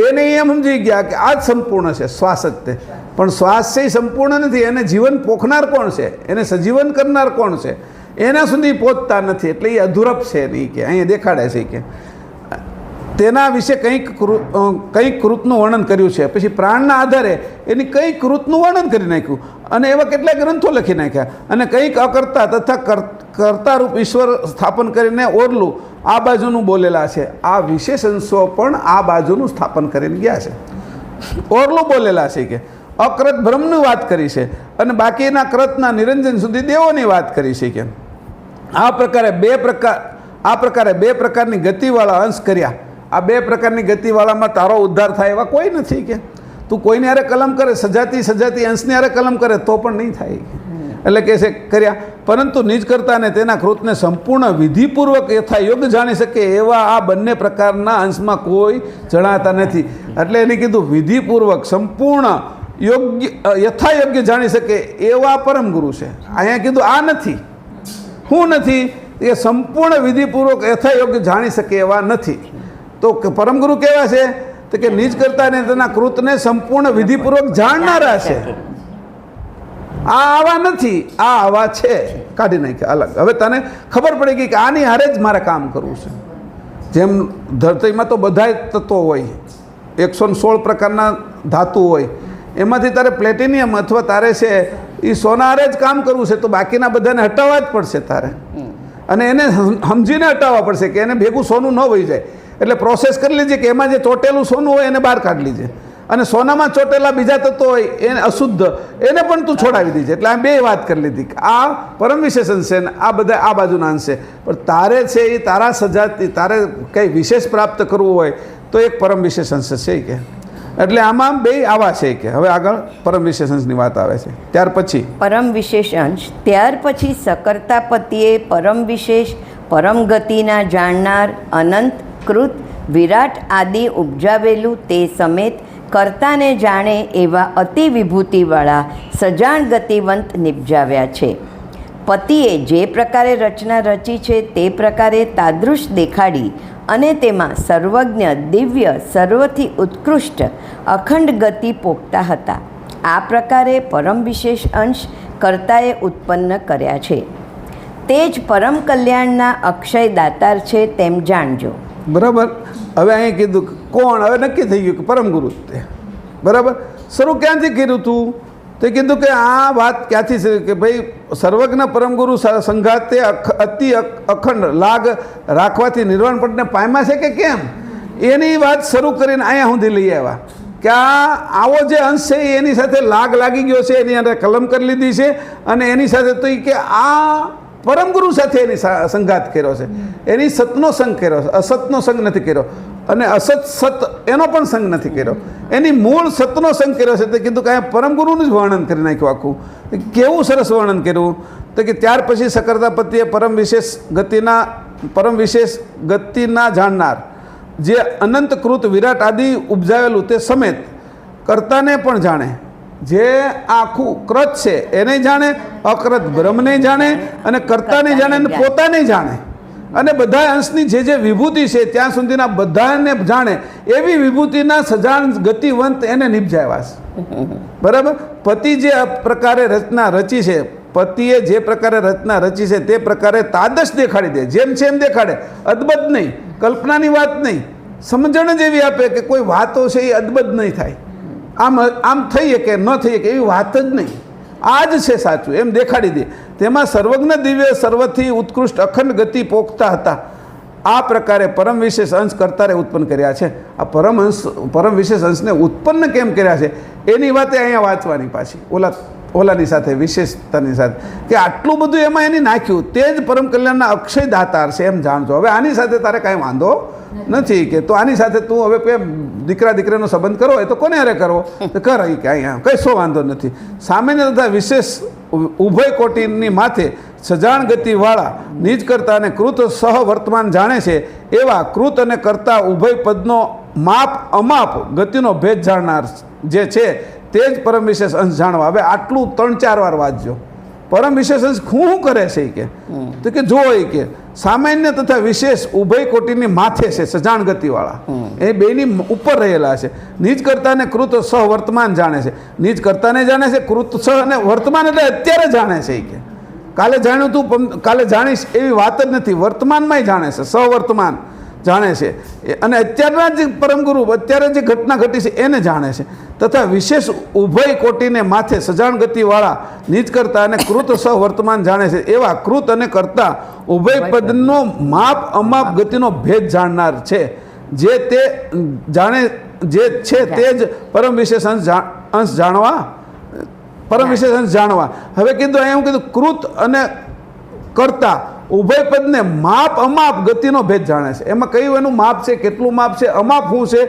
એને એમ સમજી ગયા કે આ જ સંપૂર્ણ છે, શ્વાસ જ તે. પણ શ્વાસ છે એ સંપૂર્ણ નથી, એને જીવન પોખનાર કોણ છે, એને સજીવન કરનાર કોણ છે એના સુધી પહોંચતા નથી એટલે એ અધૂરપ છે નહીં કે અહીંયા દેખાડે છે કે તેના વિશે કંઈક કૃતનું વર્ણન કર્યું છે. પછી પ્રાણના આધારે એની કંઈક કૃતનું વર્ણન કરી નાખ્યું અને એવા કેટલાય ગ્રંથો લખી નાખ્યા અને કંઈક અકર્તા તથા કર્તારૂપ ઈશ્વર સ્થાપન કરીને ઓરલું આ બાજુનું બોલેલા છે. આ વિશેષ અંશો પણ આ બાજુનું સ્થાપન કરીને ગયા છે, ઓરલું બોલેલા છે કે અકૃત બ્રહ્મની વાત કરી છે અને બાકીના કૃતના નિરંજન સુધી દેવોની વાત કરી છે કે આ પ્રકારે બે પ્રકારની ગતિવાળા અંશ કર્યા. આ 2 પ્રકારની ગતિવાળામાં તારો ઉદ્ધાર થાય એવા કોઈ નથી કે તું કોઈની હારે કલમ કરે, સજાતી અંશની હારે કલમ કરે તો પણ નહીં થાય એટલે કે છે કર્યા, પરંતુ નિજ કરતાને તેના કૃતને સંપૂર્ણ વિધિપૂર્વક યથાયોગ જાણી શકે એવા આ બંને પ્રકારના અંશમાં કોઈ જણાતા નથી. એટલે એને કીધું વિધિપૂર્વક સંપૂર્ણ યથાયોગ્ય જાણી શકે એવા પરમ ગુરુ છે. અહીંયા કીધું આ નથી, હું નથી, એ સંપૂર્ણ વિધિપૂર્વક યથાયોગ્ય જાણી શકે એવા નથી. તો પરમ ગુરુ કેવા છે તો કે નિજ કરતાને તેના કૃતને સંપૂર્ણ વિધિપૂર્વક જાણનારા છે. આ આવા નથી, આ આવા છે, કાઢી નાખ્યા અલગ. હવે તને ખબર પડી ગઈ કે આની હારે જ મારે કામ કરવું છે. જેમ ધરતીમાં તો બધા તત્વો હોય, 116 પ્રકારના ધાતુ હોય, એમાંથી તારે પ્લેટિનિયમ અથવા તારે છે એ સોના હારે જ કામ કરવું છે તો બાકીના બધાને હટાવવા જ પડશે તારે, અને એને સમજીને હટાવવા પડશે કે એને ભેગું સોનું ન વહી જાય. એટલે પ્રોસેસ કરી લીધી કે એમાં જે ચોટેલું સોનું હોય એને બહાર કાઢી લીજે અને સોનામાં ચોટેલા બીજા તત્વો હોય એને અશુદ્ધ એને પણ તું છોડાવી દીજે. એટલે આ 2 વાત કરી લીધી કે આ પરમ વિશેષણ છે ને આ બધા આ બાજુના અંશ છે. પણ તારે છે એ તારા સજાતી તારે કંઈ વિશેષ પ્રાપ્ત કરવું હોય તો એક પરમ વિશેષ અંશ છે કે એટલે આમાં 2 આવા છે કે હવે આગળ પરમ વિશેષ અંશની વાત આવે છે. ત્યાર પછી પરમ વિશેષ અંશ, ત્યાર પછી સકર્તાપતિએ પરમ વિશેષ પરમ ગતિના જાણનાર અનંત કૃત વિરાટ આદિ ઉપજાવેલું તે સમેત કર્તાને જાણે એવા અતિ વિભૂતિવાળા સજાણ ગતિવંત નિપજાવ્યા છે. પતિએ જે પ્રકારે રચના રચી છે તે પ્રકારે તાદૃશ દેખાડી અને તેમાં સર્વજ્ઞ દિવ્ય સર્વથી ઉત્કૃષ્ટ અખંડ ગતિ પોખતા હતા. આ પ્રકારે પરમ વિશેષ અંશ કર્તાએ ઉત્પન્ન કર્યા છે. તે જ પરમ કલ્યાણના અક્ષય દાતાર છે તેમ જાણજો. બરાબર. હવે અહીં કીધું કોણ, હવે નક્કી થઈ ગયું કે પરમ ગુરુ તે. બરાબર. શરૂ ક્યાંથી કર્યું તું તો કીધું કે આ વાત ક્યાંથી છે કે ભાઈ સર્વજ્ઞ પરમ ગુરુ સંઘાતે અતિ અખંડ લાગ રાખવાથી નિર્વાણ પટને પામ્યા છે કે કેમ એની વાત શરૂ કરીને અહીંયા સુધી લઈ આવ્યા. કે આવો જે અંશ છે એની સાથે લાગી ગયો છે, એની અંદર કલમ કરી લીધી છે, અને એની સાથે તો કે આ પરમગુરુ સાથે એની સંઘાત કર્યો છે, એની સતનો સંગ કર્યો છે, અસતનો સંગ નથી કર્યો, અને અસત સત એનો પણ સંગ નથી કર્યો, એની મૂળ સતનો સંગ કર્યો છે. તો કીધું કે અહીંયા પરમગુરુનું જ વર્ણન કરી નાખ્યું આખું. કેવું સરસ વર્ણન કર્યું. તો કે ત્યાર પછી સકર્તાપતિએ પરમ વિશેષ ગતિના જાણનાર, જે અનંતકૃત વિરાટ આદિ ઉપજાવેલું તે સમેત કર્તાને પણ જાણે, જે આખું કૃત છે એને જાણે, અકૃત બ્રહ્મને જાણે, અને કર્તાને જાણે, અને પોતાને જાણે, અને બધા અંશની જે વિભૂતિ છે ત્યાં સુધીના બધાને જાણે એવી વિભૂતિના સજાણ ગતિવંત એને નિપજાવ્યા છે. બરાબર. પતિ જે પ્રકારે રચના રચી છે, પતિએ જે પ્રકારે રચના રચી છે તે પ્રકારે તાદશ દેખાડી દે, જેમ છે એમ દેખાડે, અદબદ નહીં, કલ્પનાની વાત નહીં, સમજણ જ એવી આપે કે કોઈ વાતો છે એ અદબદ નહીં થાય, આમ થઈએ કે ન થઈએ કે એવી વાત જ નહીં, આ જ છે સાચું એમ દેખાડી દે. તેમાં સર્વજ્ઞ દિવ્ય સર્વથી ઉત્કૃષ્ટ અખંડ ગતિ પોખતા હતા. આ પ્રકારે પરમ વિશેષ અંશ કર્તારે ઉત્પન્ન કર્યા છે. આ પરમ વિશેષ અંશને ઉત્પન્ન કેમ કર્યા છે એની વાતે અહીંયા વાંચવાની પાછી ઓલાની સાથે, વિશેષતાની સાથે, કે આટલું બધું એમાં એની નાખ્યું, તે જ પરમ કલ્યાણના અક્ષય દાતાર છે એમ જાણજો. હવે આની સાથે તારે કાંઈ વાંધો નથી કે તો આની સાથે તું હવે કોઈ દીકરા દીકરીનો સંબંધ કરવો હોય તો કોને અરે કરવો, તો કર, કે અહીંયા કંઈ શો વાંધો નથી. સામાન્ય તથા વિશેષ ઉભય કોટીની માથે સજાણ ગતિવાળા નિજ કરતા અને કૃત સહ વર્તમાન જાણે છે એવા કૃત અને કરતા ઉભય પદનો માપ અમાપ ગતિનો ભેદ જાણનાર જે છે તે જ પરમ વિશેષ અંશ જાણવા. હવે આટલું 3-4 વાર વાંચજો. પરમ વિશેષ અંશ શું કરે છે કે તો કે જો એ કે સામાન્ય તથા વિશેષ ઉભય કોટીની માથે છે સજાણ ગતિવાળા, એ બેની ઉપર રહેલા છે. નિજ કરતાને કૃત સહ વર્તમાન જાણે છે, નિજ કરતાને જાણે છે, કૃત સહ અને વર્તમાન એટલે અત્યારે જાણે છે કે કાલે જાણ્યું તું કાલે જાણીશ એવી વાત જ નથી, વર્તમાનમાં જાણે છે, સહવર્તમાન જાણે છે, અને અત્યારના જે પરમગુરુ અત્યારે જે ઘટના ઘટી છે એને જાણે છે. તથા વિશેષ ઉભય કોટીને માથે સજાણ ગતિવાળા નિજ કરતા અને કૃત સહ વર્તમાન જાણે છે એવા કૃત અને કરતા ઉભય પદનો માપ અમાપ ગતિનો ભેદ જાણનાર છે, જે તે જાણે જે છે તે જ પરમ વિશેષ અંશ જાણવા, પરમ વિશેષ અંશ જાણવા. હવે કીધું અહીંયા હું કીધું કૃત અને કરતા ઉભય પદને માપ અમાપ ગતિનો ભેદ જાણે છે. એમાં કયું એનું માપ છે, કેટલું માપ છે, અમાપ શું છે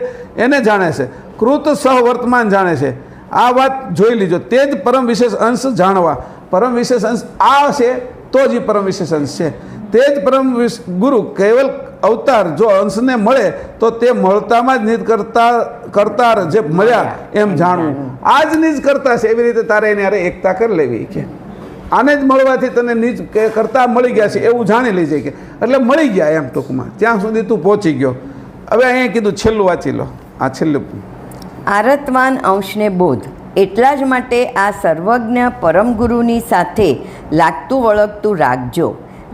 એને જાણે છે, કૃત સહ વર્તમાન જાણે છે. આ વાત જોઈ લીજો. તે જ પરમ વિશેષ અંશ જાણવા. પરમ વિશેષ અંશ આ છે તો જ પરમ વિશેષ અંશ છે. તે જ પરમ ગુરુ કેવલ અવતાર જો અંશને મળે તો તે મળતામાં જ નિજ કરતા જે મળ્યા એમ જાણવું. આ જ નિજ કરતા છે, એવી રીતે તારે એની હારે એકતા કરી લેવી કે આને જ મળવાથી તને નિજ કરતા મળી ગયા છે એવું જાણી લેજે કે એટલે મળી ગયા એમ ટૂંકમાં, ત્યાં સુધી તું પહોંચી ગયો. હવે અહીંયા કીધું છેલ્લું વાંચી લો. આ છેલ્લું આરતવાન અંશને બોધ. એટલા જ માટે આ સર્વજ્ઞ પરમગુરુની સાથે લાગતું વળગતું રાખજો.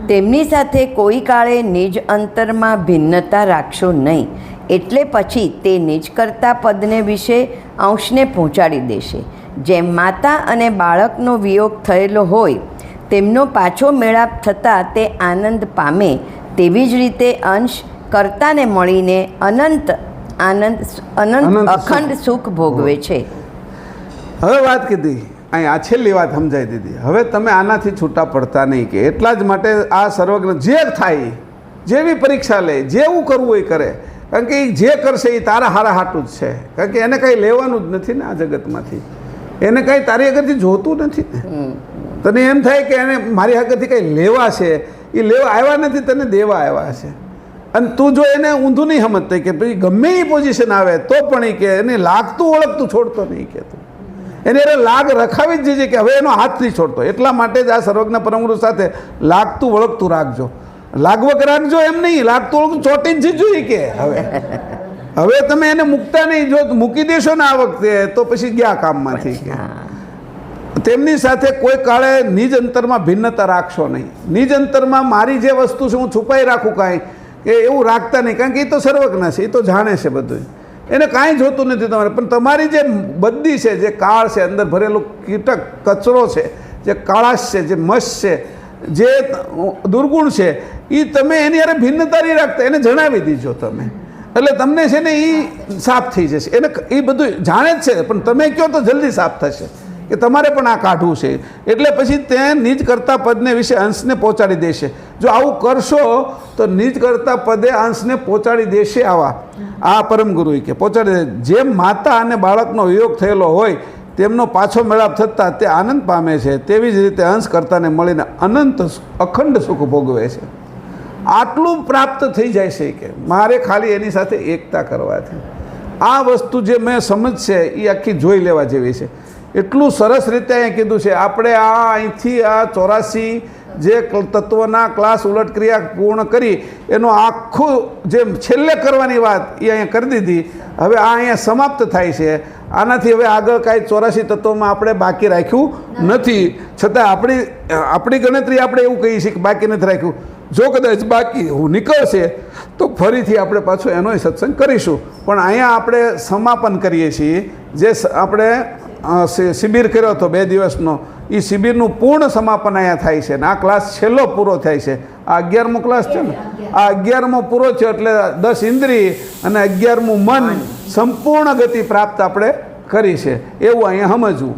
તેમની સાથે કોઈ કાળે નિજ અંતરમાં ભિન્નતા રાખશો નહીં, એટલે પછી તે નિજ કરતા પદને વિશે અંશને પહોંચાડી દેશે. જેમ માતા અને બાળકનો વિયોગ થયેલો હોય તેમનો પાછો મેળાપ થતાં તે આનંદ પામે, તેવી જ રીતે અંશ કર્તાને મળીને અનંત અખંડ સુખ ભોગવે છે. હવે વાત કીધી અહીં, આ છેલ્લી વાત સમજાવી દીધી. હવે તમે આનાથી છૂટા પડતા નહીં કે એટલા જ માટે આ સર્વજ્ઞ જે થાય, જેવી પરીક્ષા લે, જેવું કરવું એ કરે, કારણ કે એ જે કરશે એ તારા હારા હાટું જ છે. કારણ કે એને કંઈ લેવાનું જ નથી ને આ જગતમાંથી, એને કંઈ તારી આગળથી જોતું નથી ને. તને એમ થાય કે એને મારી આગળથી કંઈ લેવા છે, એ લેવા આવ્યા નથી, તને દેવા આવ્યા છે. અને તું જો એને ઊંધું નહીં સમજતા કે ભાઈ ગમે એ પોઝિશન આવે તો પણ એ કે એને લાગતું ઓળખતું છોડતો નહીં કે તું એને એને લાગ રખાવી જ જઈએ કે હવે એનો હાથ નહીં છોડતો. એટલા માટે જ આ સર્વજ્ઞ પરમગુરુ સાથે લાગતું વળગતું રાખજો. લાગવક રાખજો એમ નહીં, લાગતું ઓળખતું ચોટી જ જોઈએ કે હવે તમે એને મૂકતા નહીં. જો મૂકી દેશો ને આ વખતે તો પછી ગયા કામમાંથી કે તેમની સાથે કોઈ કાળે નિજ અંતરમાં ભિન્નતા રાખશો નહીં. નિજ અંતરમાં મારી જે વસ્તુ છે હું છુપાઈ રાખું કાંઈ કે એવું રાખતા નહીં, કારણ કે એ તો સર્વજ્ઞ છે, એ તો જાણે છે બધું, એને કાંઈ જોતું નથી તમારે. પણ તમારી જે બદ્દી છે, જે કાળ છે, અંદર ભરેલું કીટક કચરો છે, જે કાળાશ છે, જે મસ છે, જે દુર્ગુણ છે, એ તમે એની હારે ભિન્નતા નહીં રાખતા, એને જણાવી દીજો તમે. એટલે તમને છે ને એ સાફ થઈ જશે. એને એ બધું જાણે જ છે, પણ તમે કહો તો જલ્દી સાફ થશે કે તમારે પણ આ કાઢવું છે. એટલે પછી તે નિજ કર્તા પદને વિશે અંશને પહોંચાડી દેશે. જો આવું કરશો તો નિજ કર્તા પદે અંશને પહોંચાડી દેશે. આ પરમ ગુરુએ કે પહોંચાડી દે. જેમ માતા અને બાળકનો વિયોગ થયેલો હોય તેમનો પાછો મેળાપ થતાં તે આનંદ પામે છે, તેવી જ રીતે અંશ કર્તાને મળીને અનંત અખંડ સુખ ભોગવે છે. આટલું પ્રાપ્ત થઈ જાય છે કે મારે ખાલી એની સાથે એકતા કરવાથી. આ વસ્તુ જે મેં સમજ છે એ આખી જોઈ લેવા જેવી છે. એટલું સરસ રીતે અહીંયા કીધું છે. આપણે અહીંથી આ 84 જે તત્વના ક્લાસ ઉલટ ક્રિયા પૂર્ણ કરી એનો આખું જે છેલ્લે કરવાની વાત એ અહીંયા કરી દીધી. હવે આ અહીંયા સમાપ્ત થાય છે. આનાથી હવે આગળ કાંઈ 84 તત્વોમાં આપણે બાકી રાખ્યું નથી. છતાં આપણી ગણતરી આપણે એવું કહીએ છીએ કે બાકી નથી રાખ્યું. જો કદાચ બાકી નીકળશે તો ફરીથી આપણે પાછો એનો સત્સંગ કરીશું. પણ અહીંયા આપણે સમાપન કરીએ છીએ. જે આપણે શિબિર કર્યો હતો 2 દિવસનો, એ શિબિરનું પૂર્ણ સમાપન અહીંયા થાય છે. અને આ ક્લાસ છેલ્લો પૂરો થાય છે. આ 11મો ક્લાસ છે ને, આ 11મો પૂરો છે એટલે 10 ઇન્દ્રિય અને 11મું મન સંપૂર્ણ ગતિ પ્રાપ્ત આપણે કરી છે એવું અહીંયા સમજવું.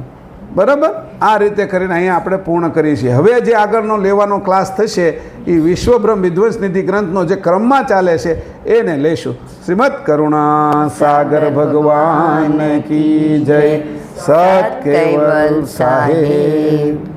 બરાબર? આ રીતે કરીને અહીંયા આપણે પૂર્ણ કરીએ છીએ. હવે જે આગળનો લેવાનો ક્લાસ થશે એ વિશ્વબ્રહ્મ વિધ્વંસ નિધિ ગ્રંથનો જે ક્રમમાં ચાલે છે એને લઈશું. શ્રીમદ કરુણા સાગર ભગવાન કી જય. સત કેવલ સાહેબ.